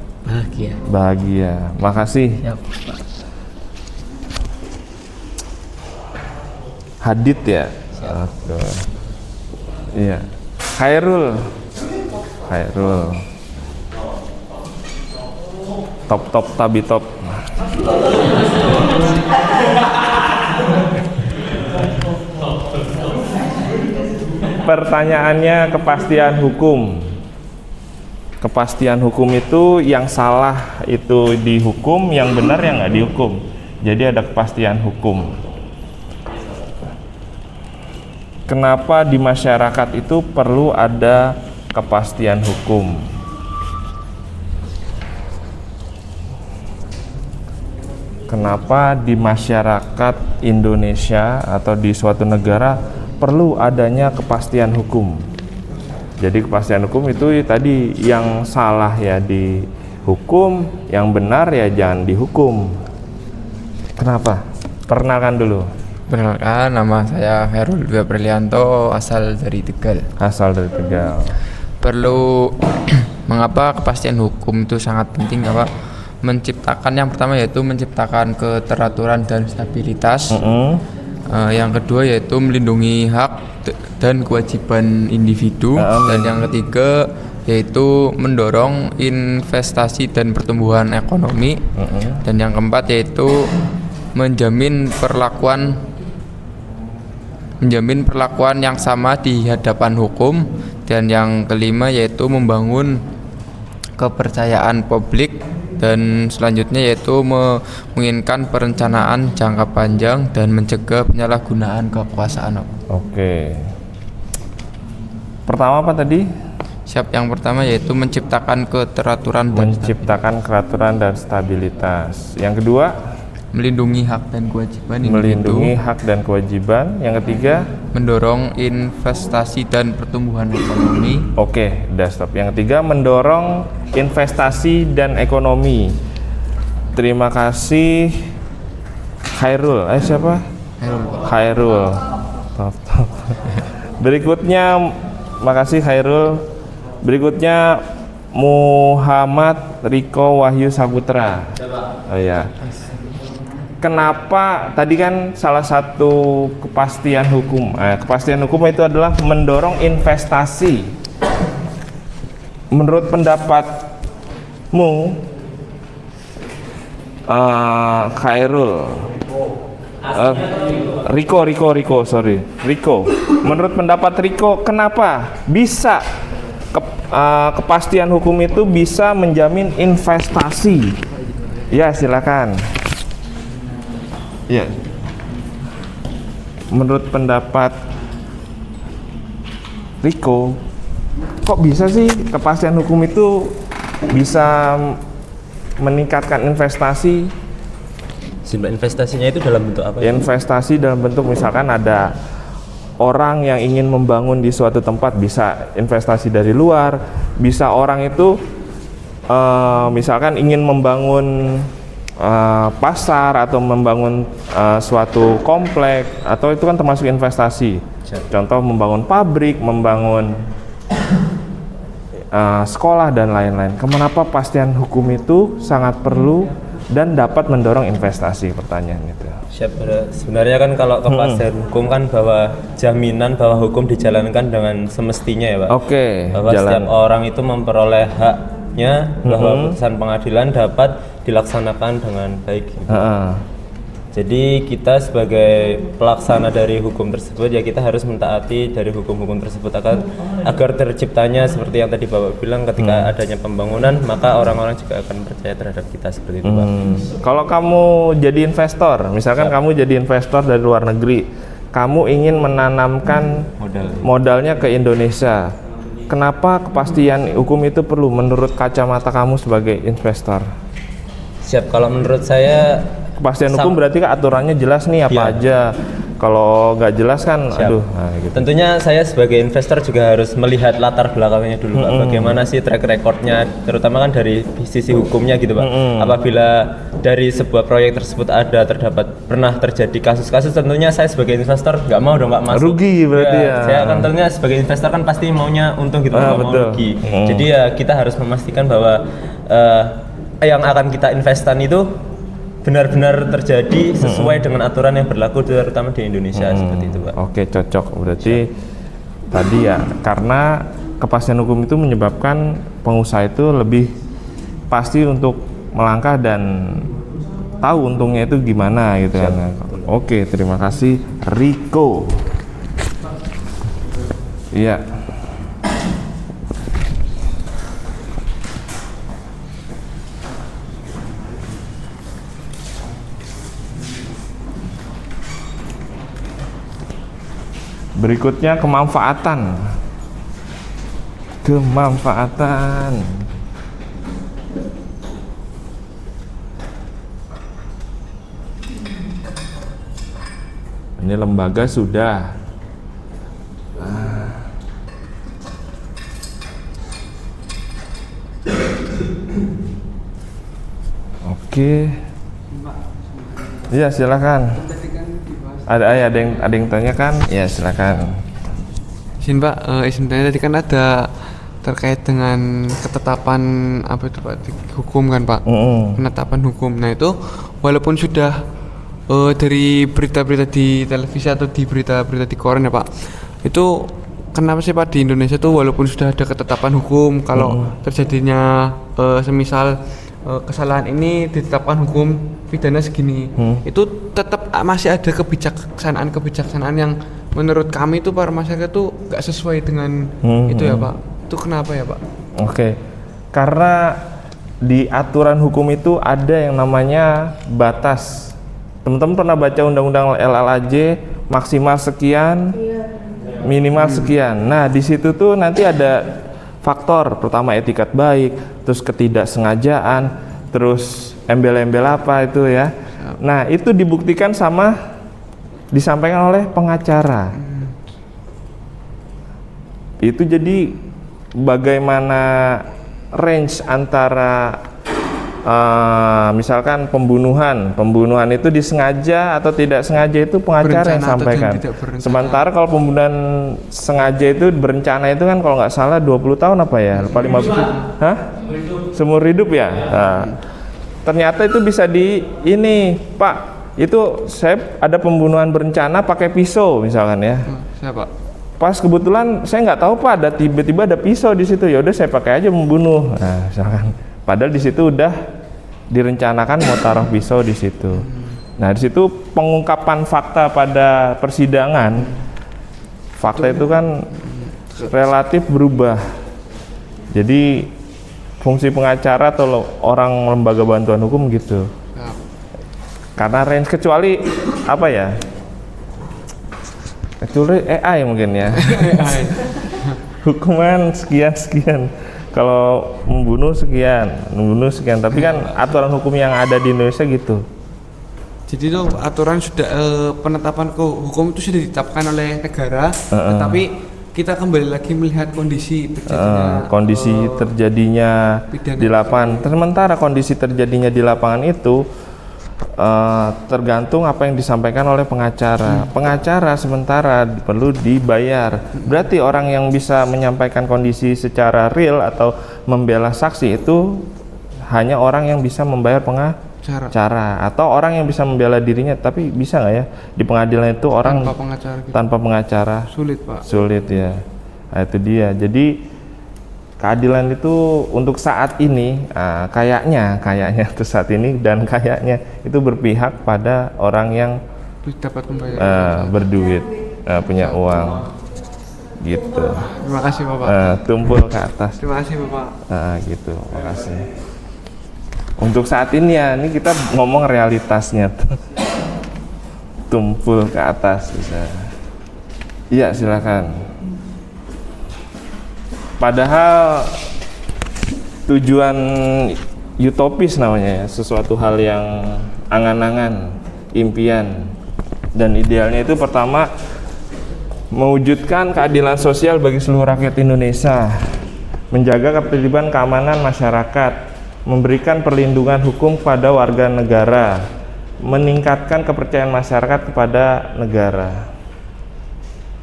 bahagia. Makasih. Hadit ya. Iya. Khairul. Top tabi top. Pertanyaannya kepastian hukum. Kepastian hukum itu yang salah itu dihukum, yang benar yang nggak dihukum. Jadi ada kepastian hukum. Kenapa di masyarakat itu perlu ada kepastian hukum? Kenapa di masyarakat Indonesia atau di suatu negara perlu adanya kepastian hukum? Jadi kepastian hukum itu tadi yang salah ya dihukum, yang benar ya jangan dihukum. Kenapa? Perkenalkan dulu. Perkenalkan, nama saya Herul Dwi Aprilianto, asal dari Tegal. Perlu mengapa kepastian hukum itu sangat penting, Pak? Menciptakan, yang pertama yaitu menciptakan keteraturan dan stabilitas. Yang kedua yaitu melindungi hak dan kewajiban individu. Dan yang ketiga yaitu mendorong investasi dan pertumbuhan ekonomi. Dan yang keempat yaitu menjamin perlakuan yang sama di hadapan hukum. Dan yang kelima yaitu membangun kepercayaan publik. Dan selanjutnya yaitu menginginkan perencanaan jangka panjang dan mencegah penyalahgunaan kekuasaan. Oke. Pertama apa tadi? Siap, yang pertama yaitu menciptakan keteraturan dan stabilitas. Yang kedua, melindungi hak dan kewajiban Yang ketiga, mendorong investasi dan pertumbuhan ekonomi. Oke, udah stop. Yang ketiga, mendorong investasi dan ekonomi. Terima kasih Khairul. Siapa? Khairul. Stop. Berikutnya, makasih Khairul. Berikutnya Muhammad Riko Wahyu Saputra. Oh ya. Kenapa tadi kan salah satu kepastian hukum? Kepastian hukum itu adalah mendorong investasi. Menurut pendapatmu, Khairul, Riko. Menurut pendapat Riko, kenapa bisa kepastian hukum itu bisa menjamin investasi? Ya, silakan. Ya. Menurut pendapat Riko, kok bisa sih kepastian hukum itu bisa meningkatkan investasi? Investasinya itu dalam bentuk apa? Investasi dalam bentuk misalkan ada orang yang ingin membangun di suatu tempat, bisa investasi dari luar, bisa orang itu misalkan ingin membangun pasar atau membangun suatu komplek, atau itu kan termasuk investasi. Contoh membangun pabrik, membangun sekolah dan lain-lain. Kenapa kepastian hukum itu sangat perlu dan dapat mendorong investasi? Pertanyaan itu. Sebenarnya kan kalau kepastian hukum kan bahwa jaminan bahwa hukum dijalankan dengan semestinya ya Pak. Bahwa setiap orang itu memperoleh haknya, bahwa putusan pengadilan dapat dilaksanakan dengan baik. Jadi kita sebagai pelaksana dari hukum tersebut ya kita harus mentaati dari hukum-hukum tersebut agar terciptanya seperti yang tadi Bapak bilang, ketika adanya pembangunan maka orang-orang juga akan percaya terhadap kita seperti itu Pak. Kalau kamu jadi investor, misalkan kamu jadi investor dari luar negeri, kamu ingin menanamkan modalnya ke Indonesia, kenapa kepastian hukum itu perlu menurut kacamata kamu sebagai investor? Siap, kalau menurut saya kepastian hukum berarti kan aturannya jelas nih apa aja. Kalau nggak jelas kan, aduh. Gitu. Tentunya saya sebagai investor juga harus melihat latar belakangnya dulu Pak. Bagaimana sih track recordnya, terutama kan dari sisi hukumnya gitu Pak. Apabila dari sebuah proyek tersebut pernah terjadi kasus-kasus, tentunya saya sebagai investor nggak mau dong Pak masuk. Rugi berarti ya. Saya kan tentunya sebagai investor kan pasti maunya untung gitu, nggak mau rugi. Jadi ya kita harus memastikan bahwa yang akan kita investan itu benar-benar terjadi sesuai dengan aturan yang berlaku terutama di Indonesia seperti itu Pak. Oke, cocok. Berarti tadi ya, karena kepastian hukum itu menyebabkan pengusaha itu lebih pasti untuk melangkah dan tahu untungnya itu gimana gitu kan. Oke, terima kasih Riko. Iya. Berikutnya kemanfaatan. Ini lembaga sudah. Oke. Iya, silakan. Ada yang tanyakan? Ya, silakan. Izin Pak, izin tanya, tadi kan ada terkait dengan ketetapan apa itu Pak, hukum kan Pak, penetapan hukum. Nah itu walaupun sudah dari berita-berita di televisi atau di berita-berita di koran ya Pak, itu kenapa sih Pak di Indonesia tuh walaupun sudah ada ketetapan hukum, kalau terjadinya semisal kesalahan ini ditetapkan hukum pidana segini, itu tetap masih ada kebijaksanaan yang menurut kami itu para masyarakat tuh nggak sesuai dengan itu ya Pak. Itu kenapa ya Pak? Oke, karena di aturan hukum itu ada yang namanya batas. Teman-teman pernah baca undang-undang LLAJ, maksimal sekian, minimal sekian. Nah di situ tuh nanti ada faktor. Pertama etikat baik, terus ketidaksengajaan, terus embel-embel apa itu ya. Nah itu dibuktikan disampaikan oleh pengacara. Itu jadi bagaimana range antara misalkan pembunuhan itu disengaja atau tidak sengaja itu pengacara yang sampaikan. Sementara kalau pembunuhan sengaja itu berencana itu kan kalau nggak salah 20 tahun apa ya? Lupa 50. Hah? Seumur hidup ya? Nah, ternyata itu bisa Pak, itu saya ada pembunuhan berencana pakai pisau misalkan ya. Siapa? Pas kebetulan saya nggak tahu Pak, tiba-tiba ada pisau di situ. Ya udah saya pakai aja membunuh. Nah, misalkan padahal di situ udah direncanakan mau taruh pisau di situ. Nah, di situ pengungkapan fakta pada persidangan, fakta itu kan relatif berubah. Jadi fungsi pengacara atau orang lembaga bantuan hukum gitu. Karena range kecuali apa ya? Kecuali AI mungkin ya. Hukuman sekian. Kalau membunuh sekian, tapi kan aturan hukum yang ada di Indonesia gitu. Jadi itu aturan sudah penetapan hukum itu sudah ditetapkan oleh negara, tetapi kita kembali lagi melihat kondisi terjadinya di lapangan. Sementara kondisi terjadinya di lapangan itu tergantung apa yang disampaikan oleh pengacara. Pengacara sementara perlu dibayar. Berarti orang yang bisa menyampaikan kondisi secara real atau membela saksi itu hanya orang yang bisa membayar pengacara atau orang yang bisa membela dirinya. Tapi bisa nggak ya di pengadilan itu orang tanpa pengacara? Sulit Pak. Sulit ya. Nah, itu dia. Jadi keadilan itu untuk saat ini kayaknya untuk saat ini dan kayaknya itu berpihak pada orang yang dapat membayar berduit, punya uang gitu. Terima kasih Bapak. Tumpul ke atas. Terima kasih Bapak. Gitu, makasih. Untuk saat ini ya, ini kita ngomong realitasnya tuh. Tumpul ke atas bisa. Iya, silakan. Padahal tujuan utopis namanya ya, sesuatu hal yang angan-angan, impian dan idealnya itu pertama mewujudkan keadilan sosial bagi seluruh rakyat Indonesia, menjaga ketertiban keamanan masyarakat, memberikan perlindungan hukum kepada warga negara, meningkatkan kepercayaan masyarakat kepada negara.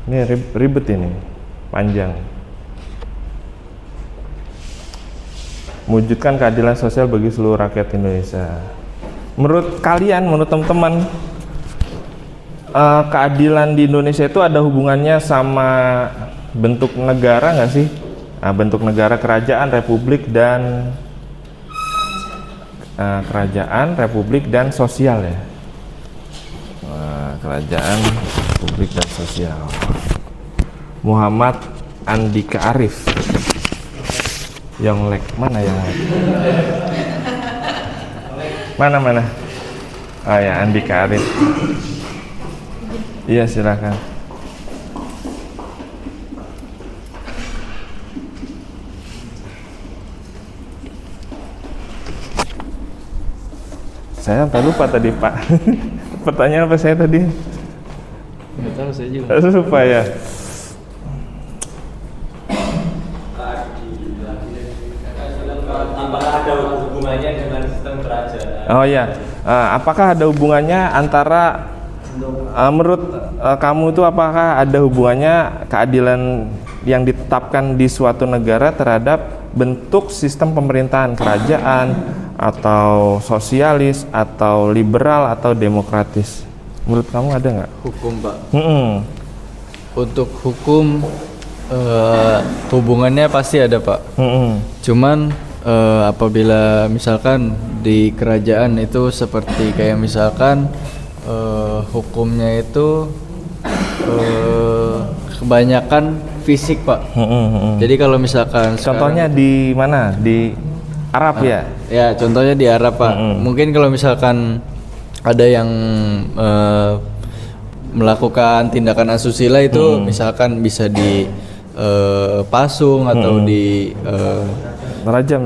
Ini ribet ini, panjang. Mewujudkan keadilan sosial bagi seluruh rakyat Indonesia. Menurut kalian, menurut teman-teman, keadilan di Indonesia itu ada hubungannya sama bentuk negara nggak sih? Bentuk negara kerajaan, republik dan sosial ya. Kerajaan, republik dan sosial. Muhammad Andika Arif. Yonglek mana ya? Mana? Oh ya, Andika Arif. Iya, silakan. Saya sampai lupa tadi Pak. Pertanyaan apa saya tadi? Nggak tahu saya juga. Lupa ya. Apakah ada hubungannya dengan sistem kerajaan? Oh ya, apakah ada hubungannya antara menurut kamu itu apakah ada hubungannya keadilan yang ditetapkan di suatu negara terhadap bentuk sistem pemerintahan kerajaan atau sosialis atau liberal atau demokratis? Menurut kamu ada nggak? Hukum Pak. Untuk hukum hubungannya pasti ada Pak. Cuman apabila misalkan di kerajaan itu seperti kayak misalkan hukumnya itu kebanyakan fisik Pak. Jadi kalau misalkan contohnya di mana? Di Arab ya? Ya contohnya di Arab Pak. Mungkin kalau misalkan ada yang melakukan tindakan asusila itu misalkan bisa di pasung atau dirajam.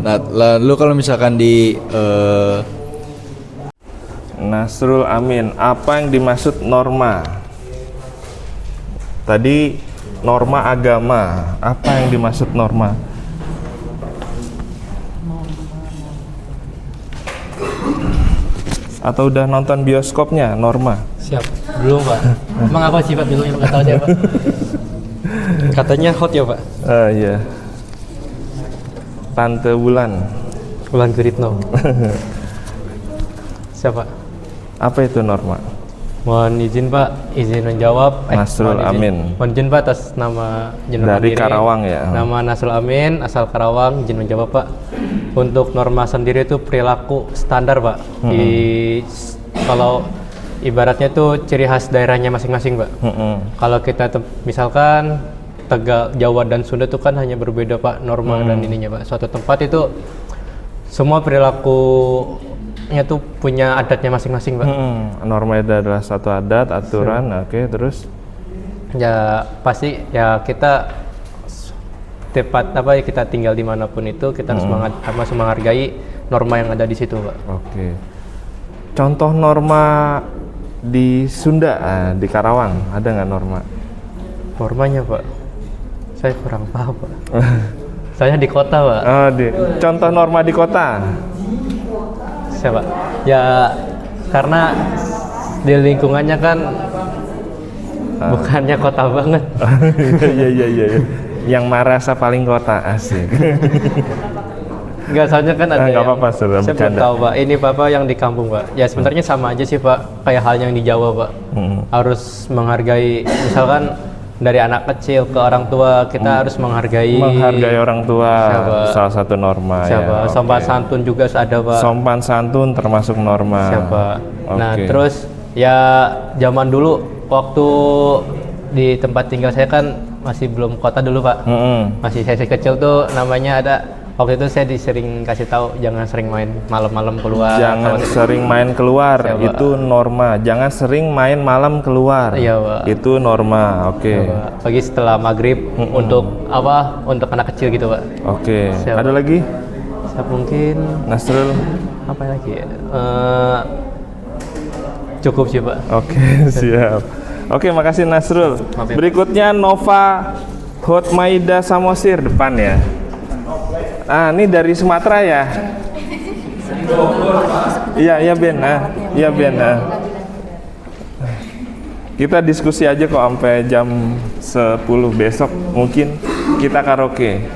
Nah, lalu kalau misalkan di Nasrul Amin, apa yang dimaksud norma? Tadi norma agama, apa yang dimaksud norma? Atau udah nonton bioskopnya norma? Siap, belum Pak. Emang apa sih Pak bilangnya, nggak tahu siapa? Katanya hot ya Pak? Iya. Tante Wulan Guritno. Siapa? Apa itu norma? Mohon izin Pak, izin menjawab. Nasrul Amin. Mohon izin Pak atas nama dari Karawang ya. Nama Nasrul Amin, asal Karawang. Izin menjawab Pak. Untuk norma sendiri itu perilaku standar Pak. Kalau ibaratnya itu ciri khas daerahnya masing-masing Pak. Kalau kita misalkan Tegal, Jawa dan Sunda itu kan hanya berbeda Pak norma dan ininya Pak. Suatu tempat itu semua perilakunya tuh punya adatnya masing-masing Pak. Norma itu adalah satu adat, aturan, oke, terus? Ya pasti ya kita kita tinggal dimanapun itu kita harus menghargai norma yang ada di situ Pak. Oke. Contoh norma di Sunda, di Karawang, ada nggak norma? Normanya Pak, saya kurang paham Pak. Saya di kota Pak. Contoh norma di kota? Siapa? Ya karena di lingkungannya kan bukannya kota banget. Iya. Yang merasa paling kota, asik. Enggak, soalnya kan ada nggak apa-apa, saya belum tahu Pak, ini Bapak yang di kampung Pak. Ya sebenarnya sama aja sih Pak, kayak hal yang di Jawa Pak. Harus menghargai, misalkan dari anak kecil ke orang tua, kita harus menghargai orang tua. Salah satu norma. Sopan santun juga ada Pak. Sopan santun termasuk norma. Nah terus ya zaman dulu waktu di tempat tinggal saya kan masih belum kota dulu Pak. Masih saya kecil tuh namanya ada, waktu itu saya sering kasih tahu jangan sering main malam-malam keluar. Jangan sering main keluar, itu norma. Jangan sering main malam keluar. Iya Pak. Itu norma. Oke. Pagi setelah maghrib untuk apa? Untuk anak kecil gitu Pak. Oke. Ada lagi? Mungkin Nasrul. Apa lagi? Cukup sih Pak. Oke, siap. Oke, makasih Nasrul. Berikutnya Nova Hotmaida Samosir depan ya. Ini dari Sumatera ya. Iya Ben. Iya Ben. Kita diskusi aja kok sampai jam 10 besok. Mungkin kita karaoke.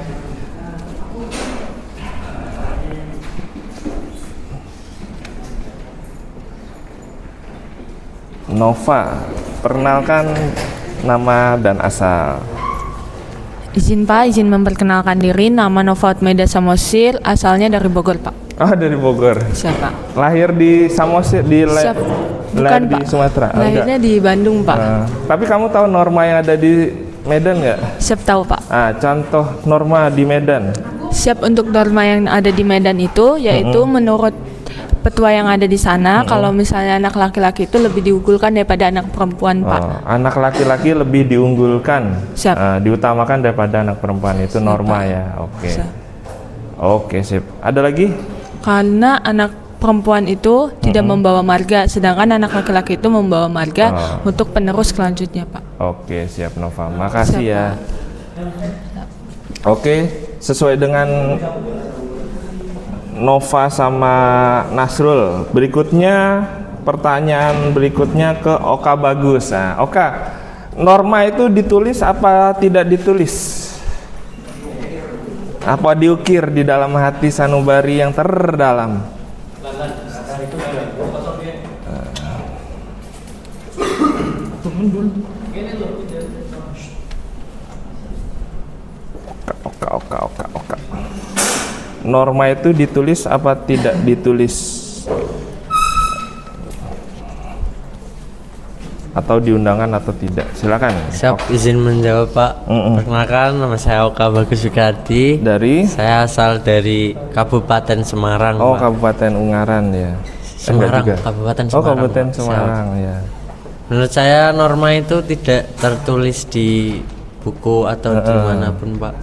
Nova, perkenalkan nama dan asal. Izin Pak, izin memperkenalkan diri. Nama Nova Hotmaida Samosir, asalnya dari Bogor Pak. Dari Bogor. Siapa? Lahir di Samosir, lahir di Sumatera. Lahirnya di Bandung Pak. Tapi kamu tahu norma yang ada di Medan nggak? Siap, tahu Pak. Contoh norma di Medan. Siap, untuk norma yang ada di Medan itu yaitu menurut petua yang ada di sana, kalau misalnya anak laki-laki itu lebih diunggulkan daripada anak perempuan Pak. Anak laki-laki lebih diunggulkan, diutamakan daripada anak perempuan, itu norma ya. Oke, sip. Ada lagi? Karena anak perempuan itu tidak membawa marga, sedangkan anak laki-laki itu membawa marga untuk penerus selanjutnya Pak. Oke, siap Nova. Makasih ya. Oke, sesuai dengan Nova sama Nasrul. Berikutnya, pertanyaan berikutnya ke Oka Bagus. Oka, norma itu ditulis apa tidak ditulis? Apa diukir di dalam hati sanubari yang terdalam? Oka. Norma itu ditulis apa tidak ditulis? Atau diundangkan atau tidak? Silakan. Siap, izin menjawab Pak. Perkenalkan, nama saya Oka Bagus Sukadi. Dari? Saya asal dari Kabupaten Semarang. Kabupaten Ungaran ya. Semarang, Kabupaten Semarang. Kabupaten Semarang ya. Menurut saya norma itu tidak tertulis di buku atau dimanapun Pak.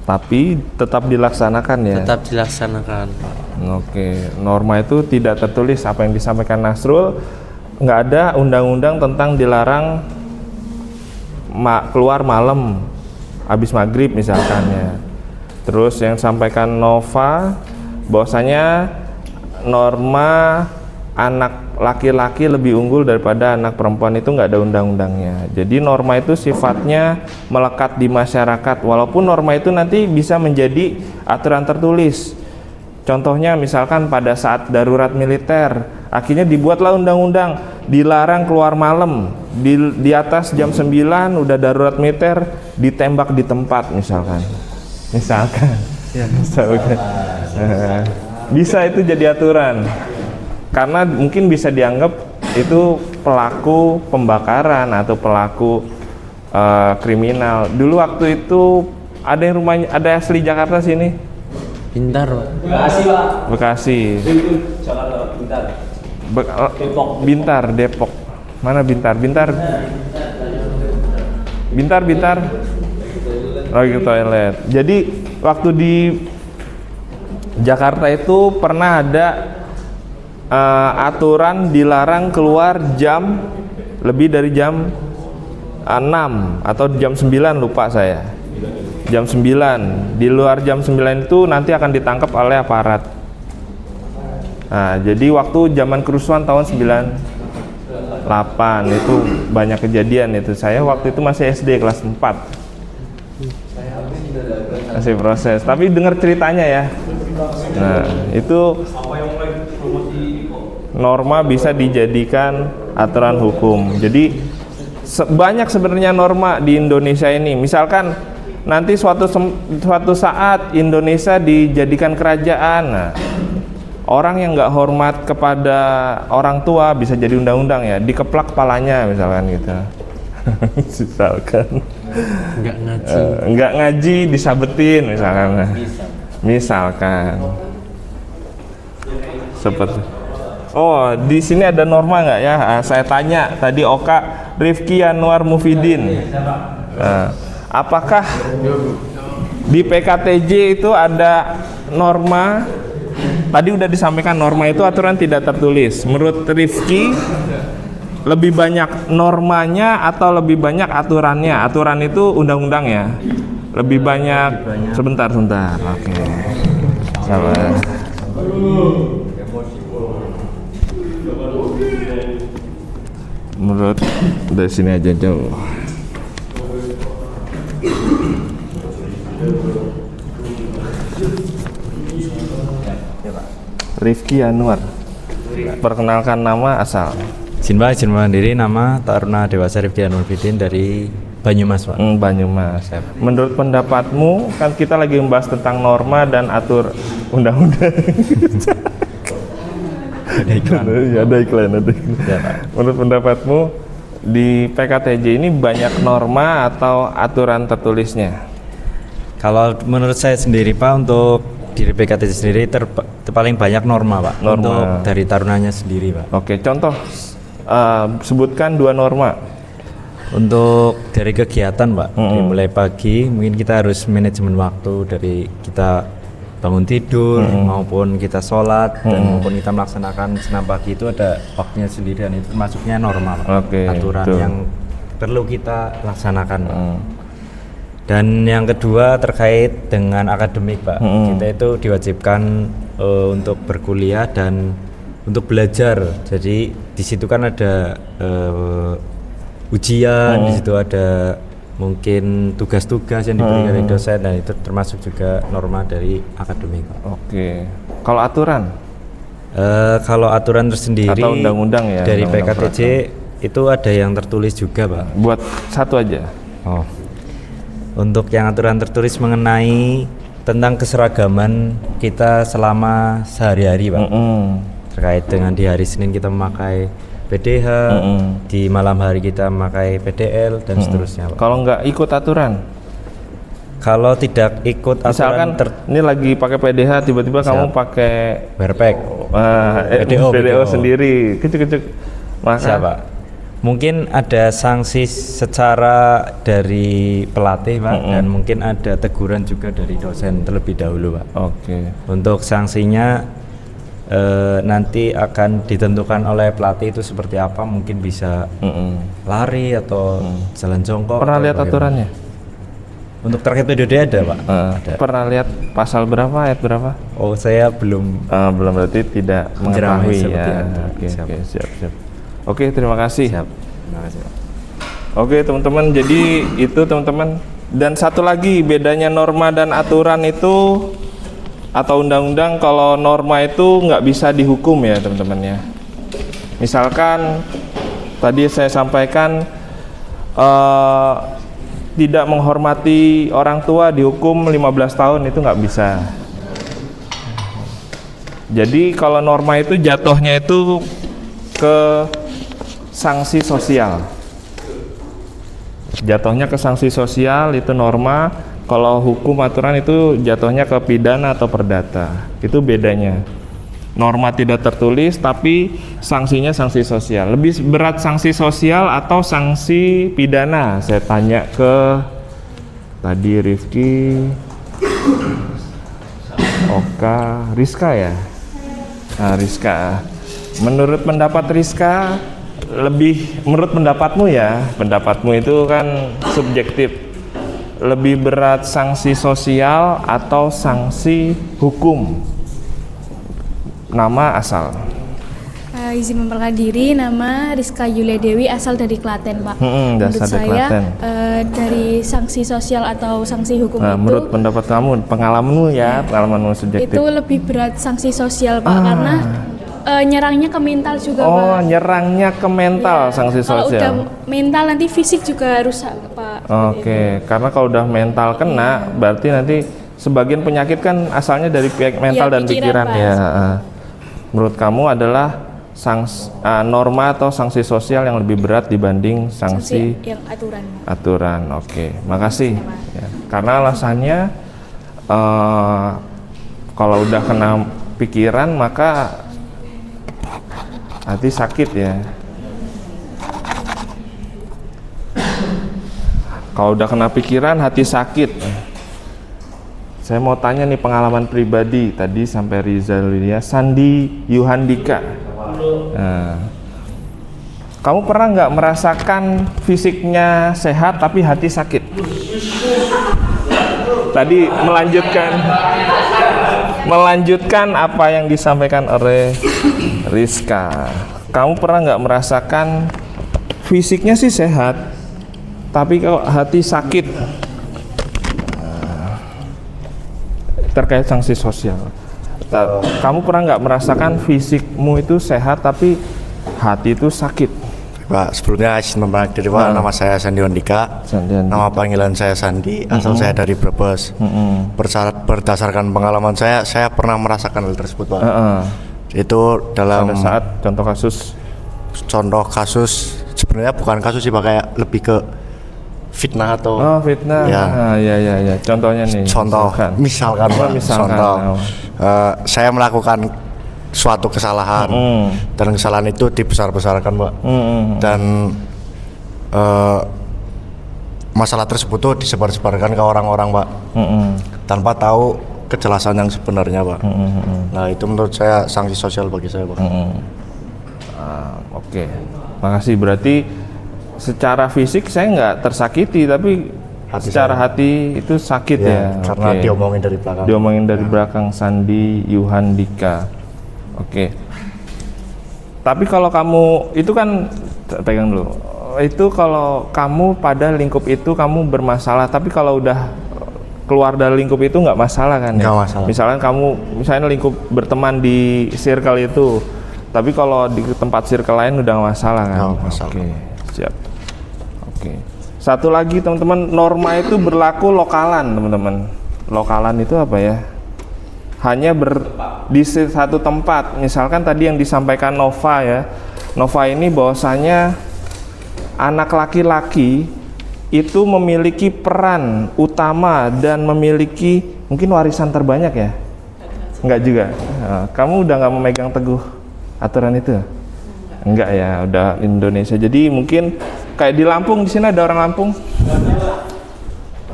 Tapi tetap dilaksanakan ya? Tetap dilaksanakan Pak. Oke, norma itu tidak tertulis. Apa yang disampaikan Nasrul, nggak ada undang-undang tentang dilarang keluar malam habis maghrib misalkan ya. Terus yang sampaikan Nova, bahwasanya norma anak laki-laki lebih unggul daripada anak perempuan itu nggak ada undang-undangnya. Jadi norma itu sifatnya melekat di masyarakat, walaupun norma itu nanti bisa menjadi aturan tertulis. Contohnya misalkan pada saat darurat militer, akhirnya dibuatlah undang-undang dilarang keluar malam, di atas jam 9 udah darurat militer, ditembak di tempat misalkan ya. Bisa itu jadi aturan, karena mungkin bisa dianggap itu pelaku pembakaran atau pelaku kriminal. Dulu waktu itu ada yang rumahnya, ada asli Jakarta sini? Bintar Pak. Bekasi Pak. Bekasi. Jakarta Bintar. Bintar, Depok. Mana Bintar? Bintar. Lagi toilet. Jadi waktu di Jakarta itu pernah ada aturan dilarang keluar jam lebih dari jam 6 atau jam 9, lupa saya. Jam 9. Di luar jam 9 itu nanti akan ditangkap oleh aparat. Nah, jadi waktu zaman kerusuhan tahun 98 itu banyak kejadian itu. Saya waktu itu masih SD kelas 4. Masih proses, tapi dengar ceritanya ya. Nah, itu norma bisa dijadikan aturan hukum. Jadi banyak sebenarnya norma di Indonesia ini. Misalkan nanti suatu saat Indonesia dijadikan kerajaan. Nah, orang yang nggak hormat kepada orang tua bisa jadi undang-undang ya, dikeplak kepalanya misalkan gitu. Misalkan nggak ngaji disabetin misalkan seperti. Oh, di sini ada norma nggak ya? Saya tanya tadi Oka Rifki Anwar Mufidin, apakah di PKTJ itu ada norma? Tadi udah disampaikan norma itu aturan tidak tertulis. Menurut Rifki, lebih banyak normanya atau lebih banyak aturannya? Aturan itu undang-undang ya. Lebih banyak. Sebentar. Oke. Sabar. Menurut dari sini aja jauh. Rifki Anwar. Perkenalkan nama, asal. Izin mandiri, nama Taruna Dewasa Rifki Anwar Bidin dari Banyumas Pak. Banyumas. Menurut pendapatmu, kan kita lagi membahas tentang norma dan atur undang-undang. Ada iklan. Ya, Pak. Menurut pendapatmu di PKTJ ini banyak norma atau aturan tertulisnya? Kalau menurut saya sendiri Pak, untuk di PKTJ sendiri paling banyak norma Pak. Norma. Untuk dari tarunanya sendiri Pak. Oke, contoh sebutkan 2 norma. Untuk dari kegiatan Pak, dari mulai pagi mungkin kita harus manajemen waktu, dari kita bangun tidur maupun kita sholat dan maupun kita melaksanakan senam pagi itu ada waktunya sendiri, dan itu termasuknya normal Pak. Aturan yang perlu kita laksanakan Pak. Dan yang kedua terkait dengan akademik Pak, kita itu diwajibkan untuk berkuliah dan untuk belajar. Jadi di situ kan ada ujian, di situ ada mungkin tugas-tugas yang diberikan dari dosen, dan itu termasuk juga norma dari akademik. Oke. Kalau aturan? Kalau aturan tersendiri atau undang-undang ya? Dari undang-undang PKTJ itu ada yang tertulis juga Pak. Buat satu aja. Oh. Untuk yang aturan tertulis mengenai tentang keseragaman kita selama sehari-hari Pak. Terkait dengan di hari Senin kita memakai PDH, di malam hari kita memakai PDL dan seterusnya Pak. Kalau nggak ikut aturan? Kalau tidak ikut misalkan aturan, ini lagi pakai PDH, tiba-tiba kamu pakai barepack, PDO sendiri, kecil-kecil, maka Pak Mungkin ada sanksi secara dari pelatih Pak, dan mungkin ada teguran juga dari dosen terlebih dahulu Pak. Oke. Untuk sanksinya nanti akan ditentukan oleh pelatih itu seperti apa, mungkin bisa lari atau jalan jongkok. Pernah lihat aturannya? Untuk terkait PDD ada Pak. Ada. Pernah lihat pasal berapa, ayat berapa? Oh saya belum. Belum, berarti tidak mengetahui ya. Oke, siap. Oke, terima kasih. Terima kasih Pak. Oke teman-teman, jadi itu teman-teman. Dan satu lagi bedanya norma dan aturan itu atau undang-undang, kalau norma itu nggak bisa dihukum ya teman-teman ya. Misalkan tadi saya sampaikan tidak menghormati orang tua dihukum 15 tahun, itu nggak bisa. Jadi kalau norma itu jatuhnya itu ke sanksi sosial. Jatuhnya ke sanksi sosial itu norma. Kalau hukum aturan itu jatuhnya ke pidana atau perdata. Itu bedanya. Norma tidak tertulis tapi sanksinya sanksi sosial. Lebih berat sanksi sosial atau sanksi pidana? Saya tanya ke tadi Rifki, Oka, Rizka ya. Nah, Rizka. Menurut pendapat Rizka, menurut pendapatmu ya, pendapatmu itu kan subjektif, lebih berat sanksi sosial atau sanksi hukum? Nama asal. Izin memperkenalkan diri, nama Rizka Yulia Dewi, asal dari Klaten Pak. Menurut saya dari sanksi sosial atau sanksi hukum itu, menurut pendapat kamu, pengalamanmu ya, pengalamanmu subjektif, itu lebih berat sanksi sosial Pak, karena nyerangnya ke mental juga Pak. Oh, nyerangnya ke mental, sanksi Kalau sosial. udah mental nanti fisik juga rusak Pak. Oke, karena kalau udah mental kena, berarti nanti sebagian penyakit kan asalnya dari mental dan pikiran Pak. ya. Menurut kamu adalah norma atau sanksi sosial yang lebih berat dibanding sanksi yang aturan. Oke, makasih. Ya, karena alasannya kalau udah kena pikiran maka hati sakit ya. Kalau udah kena pikiran hati sakit. Saya mau tanya nih pengalaman pribadi tadi sampai Rizalia, Sandi Yuhandika. Nah, kamu pernah nggak merasakan fisiknya sehat tapi hati sakit? Tadi melanjutkan apa yang disampaikan oleh Rizka. Kamu pernah nggak merasakan fisiknya sih sehat tapi kalau hati sakit? Terkait sanksi sosial, kamu pernah nggak merasakan fisikmu itu sehat tapi hati itu sakit? Pak, sebelumnya izin memperkenalkan diri Pak, nama saya Sandi Wandika, nama panggilan saya Sandi, asal saya dari Brebes. Berdasarkan pengalaman saya pernah merasakan hal tersebut Pak. Itu dalam pada saat contoh kasus sebenarnya bukan kasus sih Pak, kayak lebih ke fitnah atau fitnah ya. Contohnya nih, misalkan saya melakukan suatu kesalahan dan kesalahan itu dibesar-besarkan Pak, dan masalah tersebut tuh disebar-sebarkan ke orang-orang Pak, tanpa tahu kejelasan yang sebenarnya Pak. Nah itu menurut saya sanksi sosial bagi saya Pak. Oke, makasih. Berarti secara fisik saya nggak tersakiti, tapi secara hati itu sakit ya. Karena diomongin dari belakang. Diomongin dari belakang. Sandi Yuhandika. Oke. Tapi kalau kamu itu kan, pegang dulu. Itu kalau kamu pada lingkup itu kamu bermasalah, tapi kalau udah keluar dari lingkup itu nggak masalah kan? Nggak masalah. Misalnya lingkup berteman di circle itu, tapi kalau di tempat circle lain udah nggak masalah kan? Nggak masalah. Oke, siap. Oke. Satu lagi teman-teman, norma itu berlaku lokalan teman-teman. Lokalan itu apa ya? Hanya di satu tempat. Misalkan tadi yang disampaikan Nova ya. Nova ini bahwasanya anak laki-laki itu memiliki peran utama dan memiliki mungkin warisan terbanyak ya? Enggak juga. Nah, kamu udah nggak memegang teguh aturan itu? Enggak ya, udah Indonesia. Jadi mungkin kayak di Lampung, di sini ada orang Lampung?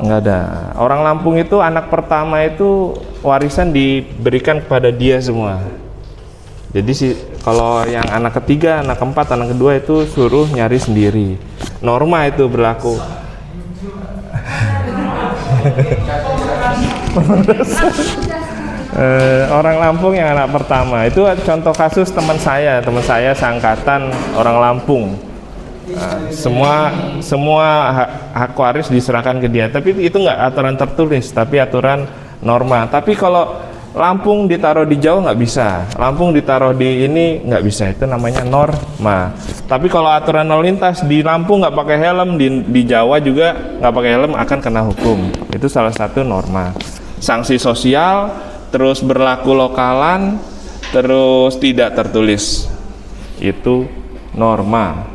Enggak ada. Orang Lampung itu anak pertama itu warisan diberikan kepada dia semua. Jadi kalau yang anak ketiga, anak keempat, anak kedua itu suruh nyari sendiri. Norma itu berlaku. Orang Lampung yang anak pertama itu contoh kasus teman saya seangkatan orang Lampung. Semua hak waris diserahkan ke dia, tapi itu nggak aturan tertulis, tapi aturan norma. Tapi kalau Lampung ditaruh di Jawa nggak bisa, Lampung ditaruh di ini nggak bisa, itu namanya norma. Tapi kalau aturan lalu lintas di Lampung nggak pakai helm, di Jawa juga nggak pakai helm akan kena hukum. Itu salah satu norma. Sanksi sosial, terus berlaku lokalan, terus tidak tertulis. Itu norma.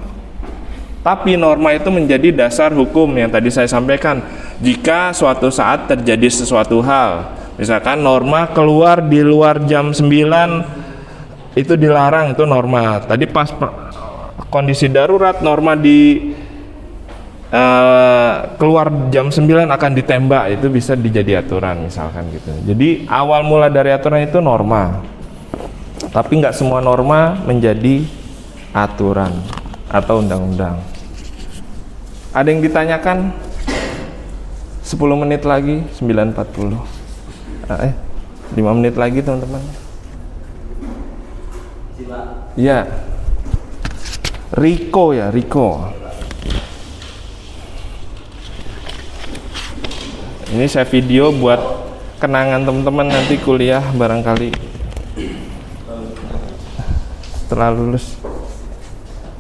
Tapi norma itu menjadi dasar hukum yang tadi saya sampaikan. Jika suatu saat terjadi sesuatu hal, misalkan norma keluar di luar jam 9 itu dilarang, itu norma. Tadi pas kondisi darurat norma di keluar jam 9 akan ditembak, itu bisa dijadi aturan misalkan gitu. Jadi awal mula dari aturan itu norma. Tapi nggak semua norma menjadi aturan atau undang-undang. Ada yang ditanyakan? 10 menit lagi, 9.40. 5 menit lagi teman-teman. Ya, Riko ya, Riko. Ini saya video buat kenangan teman-teman nanti kuliah barangkali setelah lulus.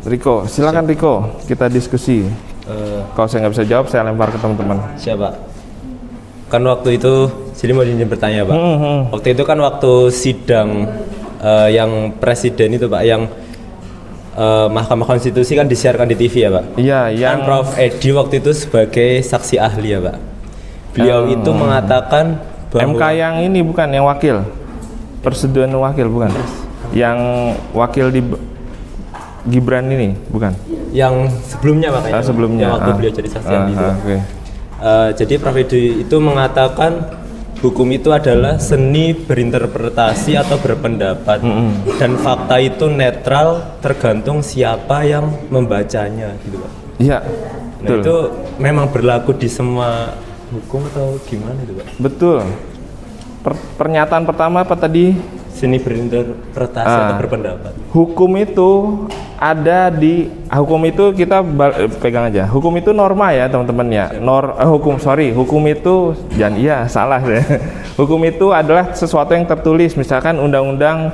Riko, silakan Riko, kita diskusi. Kalau saya nggak bisa jawab, saya lempar ke teman-teman. Siapa? Kan waktu itu, jadi mau izin bertanya Pak. Waktu itu kan waktu sidang yang presiden itu Pak, yang Mahkamah Konstitusi kan disiarkan di TV ya Pak. Iya, yang kan Prof Edi waktu itu sebagai saksi ahli ya Pak. Beliau itu mengatakan bahwa MK yang ini bukan, yang wakil, persetujuan wakil bukan, yang wakil di Gibran ini bukan. Yang sebelumnya makanya. Sebelumnya. Yang waktu beliau jadi saksi ahli itu. Okay. Jadi Prof Edi itu mengatakan hukum itu adalah seni berinterpretasi atau berpendapat, dan fakta itu netral tergantung siapa yang membacanya gitu Pak. Iya. Nah itu memang berlaku di semua hukum atau gimana itu Pak? Betul. Pernyataan pertama apa tadi? Seni berinterpretasi atau berpendapat. Hukum itu ada di hukum itu kita pegang aja. Hukum itu norma ya teman-teman ya. Hukum itu jangan salah ya. Hukum itu adalah sesuatu yang tertulis, misalkan undang-undang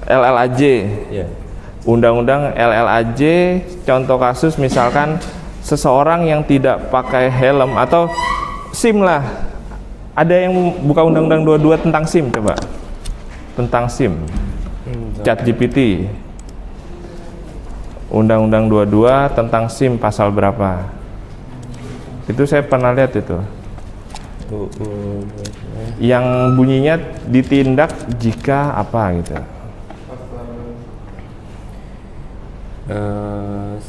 LLAJ. Undang-undang LLAJ, contoh kasus misalkan seseorang yang tidak pakai helm atau SIM lah. Ada yang buka undang-undang 22 tentang SIM coba. Tentang SIM, ChatGPT, Undang-Undang 22 tentang SIM pasal berapa? Itu saya pernah lihat itu. Yang bunyinya ditindak jika apa gitu.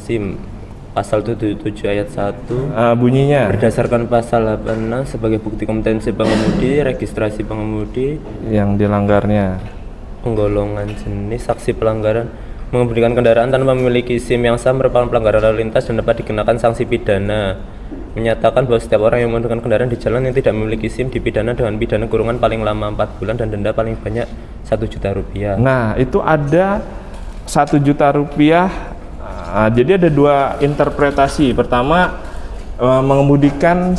SIM pasal 77 ayat 1 bunyinya berdasarkan pasal 86 sebagai bukti kompetensi pengemudi, registrasi pengemudi yang dilanggarnya, penggolongan jenis saksi pelanggaran mengemudikan kendaraan tanpa memiliki SIM yang sah merupakan pelanggaran lalu lintas dan dapat dikenakan sanksi pidana. Menyatakan bahwa setiap orang yang menggunakan kendaraan di jalan yang tidak memiliki SIM dipidana dengan pidana kurungan paling lama 4 bulan dan denda paling banyak 1 juta rupiah. Nah itu ada 1 juta rupiah. Jadi ada 2 interpretasi. Pertama mengemudikan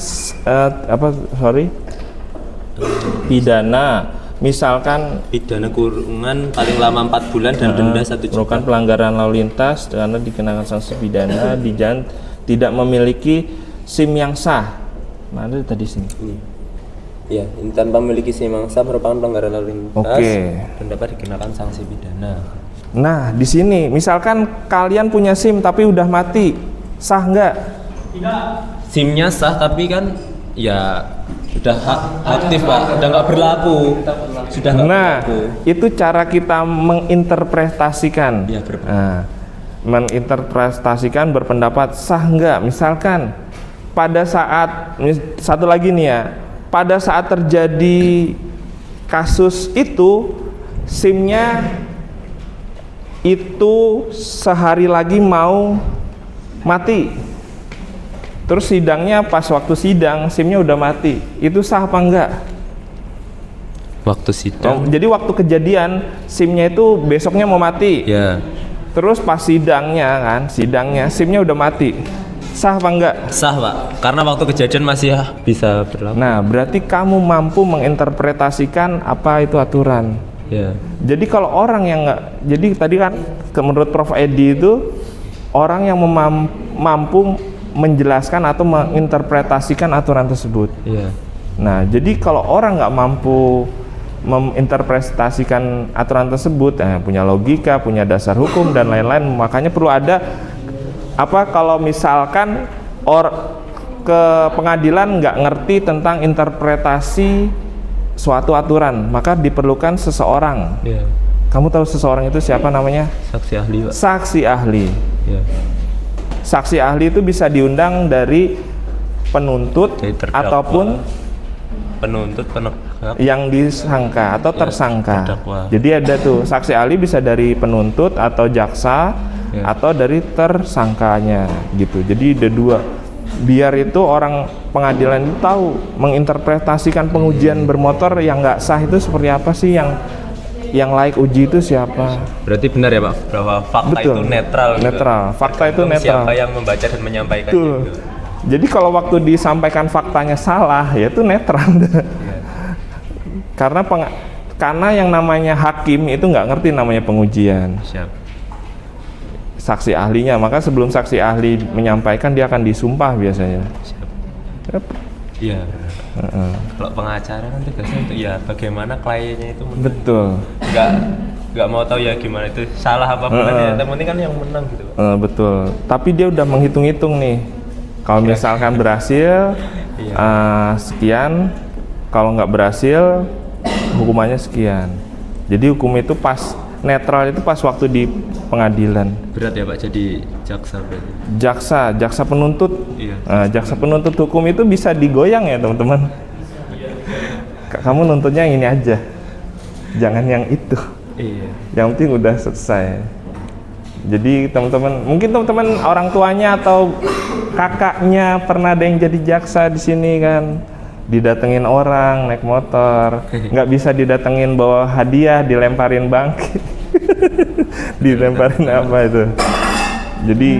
pidana, misalkan pidana kurungan paling lama 4 bulan dan denda 1 juta. Merupakan pelanggaran lalu lintas karena dikenakan sanksi pidana di jalan tidak memiliki SIM yang sah. Mana tadi sini? Ya, tanpa memiliki SIM yang sah merupakan pelanggaran lalu lintas dan dapat dikenakan sanksi pidana. Nah, di sini misalkan kalian punya SIM tapi udah mati, sah nggak? Tidak. SIM-nya sah tapi kan ya sudah aktif Pak, udah nggak berlaku. Sudah nggak berlaku. Itu cara kita menginterpretasikan. Ya, menginterpretasikan, berpendapat sah nggak. Misalkan pada saat, satu lagi nih ya, pada saat terjadi kasus itu SIM-nya itu sehari lagi mau mati, terus sidangnya pas waktu sidang SIM-nya udah mati, itu sah apa enggak? Waktu sidang. Jadi waktu kejadian SIM-nya itu besoknya mau mati. Ya. Terus pas sidangnya SIM-nya udah mati. Sah apa enggak? Sah, Pak. Karena waktu kejadian masih bisa berlaku. Nah, berarti kamu mampu menginterpretasikan apa itu aturan. Ya. Jadi kalau orang yang enggak, jadi tadi kan menurut Prof Edi itu orang yang mampu menjelaskan atau menginterpretasikan aturan tersebut. Iya. Nah, jadi kalau orang nggak mampu menginterpretasikan aturan tersebut, punya logika, punya dasar hukum dan lain-lain, makanya perlu ada kalau misalkan ke pengadilan nggak ngerti tentang interpretasi suatu aturan, maka diperlukan seseorang. Iya. Kamu tahu seseorang itu siapa namanya? Saksi ahli, Pak. Saksi ahli. Iya. Saksi ahli itu bisa diundang dari penuntut ataupun penuntut, penegak, yang disangka atau tersangka. terdakwa. Jadi ada tuh saksi ahli bisa dari penuntut atau jaksa atau dari tersangkanya gitu. Jadi ada dua. Biar itu orang pengadilan itu tahu menginterpretasikan pengujian bermotor yang nggak sah itu seperti apa sih, yang layak uji itu siapa. Berarti benar ya Pak bahwa fakta Betul. itu netral. Netral. Fakta itu netral. Siapa yang membaca dan menyampaikan Betul. gitu. Jadi kalau waktu disampaikan faktanya salah, ya itu netral. Karena yang namanya hakim itu nggak ngerti namanya pengujian. Siap. Saksi ahlinya, maka sebelum saksi ahli menyampaikan dia akan disumpah biasanya. Siap. Iya. Kalau pengacara kan tugasnya untuk ya bagaimana kliennya itu menang. Betul. Nggak mau tahu ya gimana itu salah apa benar ya. Yang penting kan yang menang gitu. Betul. Tapi dia udah menghitung-hitung nih. Kalau misalkan berhasil sekian, kalau nggak berhasil hukumannya sekian. Jadi hukum itu pas netral itu pas waktu di pengadilan. Berat ya Pak jadi jaksa berarti. Jaksa penuntut. Iya. Jaksa penuntut hukum itu bisa digoyang ya teman-teman. Kamu nuntutnya yang ini aja, jangan yang itu. Iya. Yang penting udah selesai. Jadi teman-teman, mungkin teman-teman orang tuanya atau kakaknya pernah ada yang jadi jaksa di sini kan, didatengin orang naik motor, nggak bisa didatengin bawa hadiah, dilemparin bangkit, dilemparin apa itu. Jadi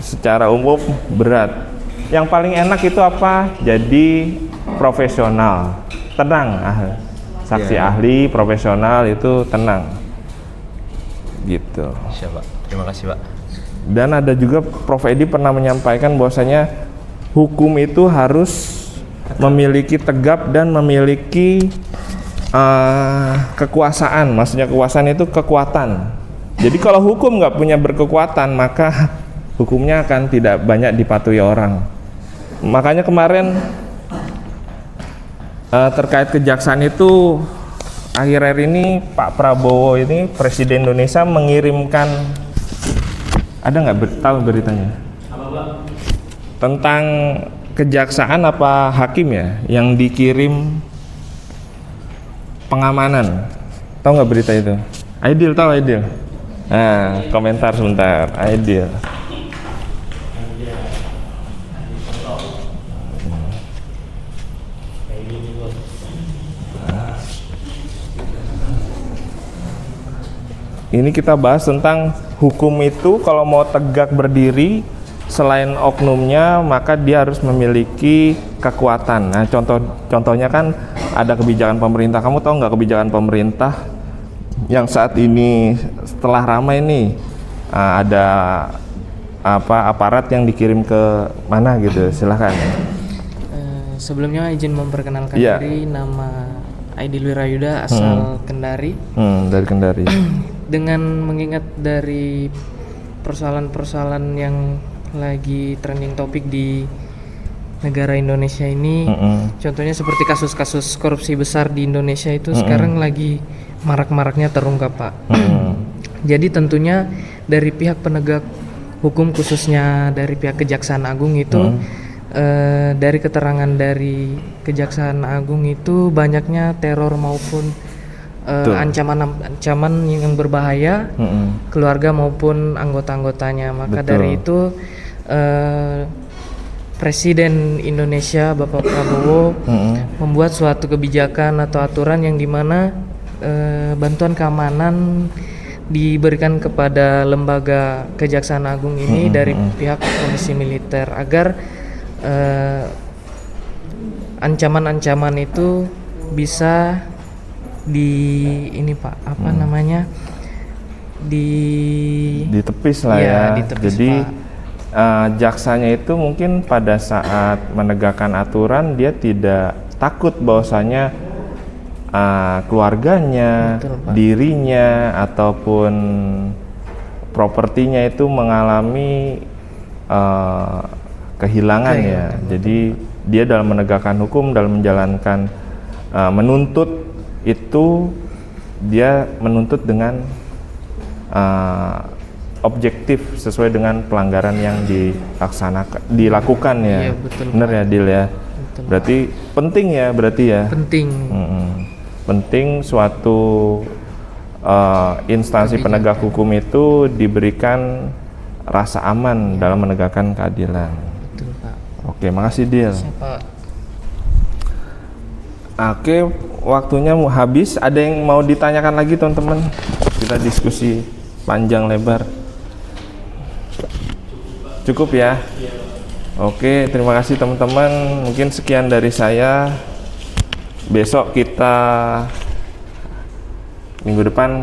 secara umum berat. Yang paling enak itu apa? Jadi profesional, tenang. Saksi ahli profesional itu tenang. Gitu. Siap Pak. Terima kasih Pak. Dan ada juga Prof Edi pernah menyampaikan bahwasanya hukum itu harus memiliki tegap dan memiliki kekuasaan. Maksudnya kekuasaan itu kekuatan. Jadi kalau hukum nggak punya berkekuatan, maka hukumnya akan tidak banyak dipatuhi orang. Makanya kemarin terkait kejaksaan itu akhir-akhir ini Pak Prabowo ini Presiden Indonesia mengirimkan, ada nggak tahu beritanya? Tentang kejaksaan apa hakim ya yang dikirim pengamanan. Tahu nggak berita itu? Aidil tahu Aidil? Nah, komentar sebentar. Aidil. Ini kita bahas tentang hukum itu kalau mau tegak berdiri selain oknumnya maka dia harus memiliki kekuatan. Nah contohnya kan ada kebijakan pemerintah. Kamu tahu nggak kebijakan pemerintah yang saat ini setelah ramai ini ada aparat yang dikirim ke mana gitu, silahkan. Sebelumnya izin memperkenalkan Ya. diri, nama Aidil Wirayuda asal Kendari. Dari Kendari. Dengan mengingat dari persoalan-persoalan yang lagi trending topik di negara Indonesia ini, contohnya seperti kasus-kasus korupsi besar di Indonesia itu sekarang lagi marak-maraknya terungkap Pak. Jadi tentunya dari pihak penegak hukum khususnya dari pihak Kejaksaan Agung itu dari keterangan dari Kejaksaan Agung itu banyaknya teror maupun ancaman-ancaman yang berbahaya keluarga maupun anggota-anggotanya. Maka dari itu Presiden Indonesia Bapak Prabowo membuat suatu kebijakan atau aturan yang dimana bantuan keamanan diberikan kepada lembaga Kejaksaan Agung ini dari pihak Komisi Militer agar ancaman-ancaman itu bisa ditepis lah ya. Ditepis, jadi jaksanya itu mungkin pada saat menegakkan aturan dia tidak takut bahwasanya keluarganya, dirinya ataupun propertinya itu mengalami kehilangan ya. Jadi dia dalam menegakkan hukum, dalam menjalankan menuntut itu dia menuntut dengan objektif sesuai dengan pelanggaran yang dilakukan ya. Iya, betul, bener ya Dil ya. Betul, berarti penting ya penting penting suatu instansi penegak hukum itu diberikan rasa aman dalam menegakkan keadilan. Betul, Pak. Oke, makasih Dil. Pak. Oke, waktunya mau habis. Ada yang mau ditanyakan lagi teman-teman? Kita diskusi panjang lebar. Cukup ya? Oke, terima kasih teman-teman. Mungkin sekian dari saya. Besok kita minggu depan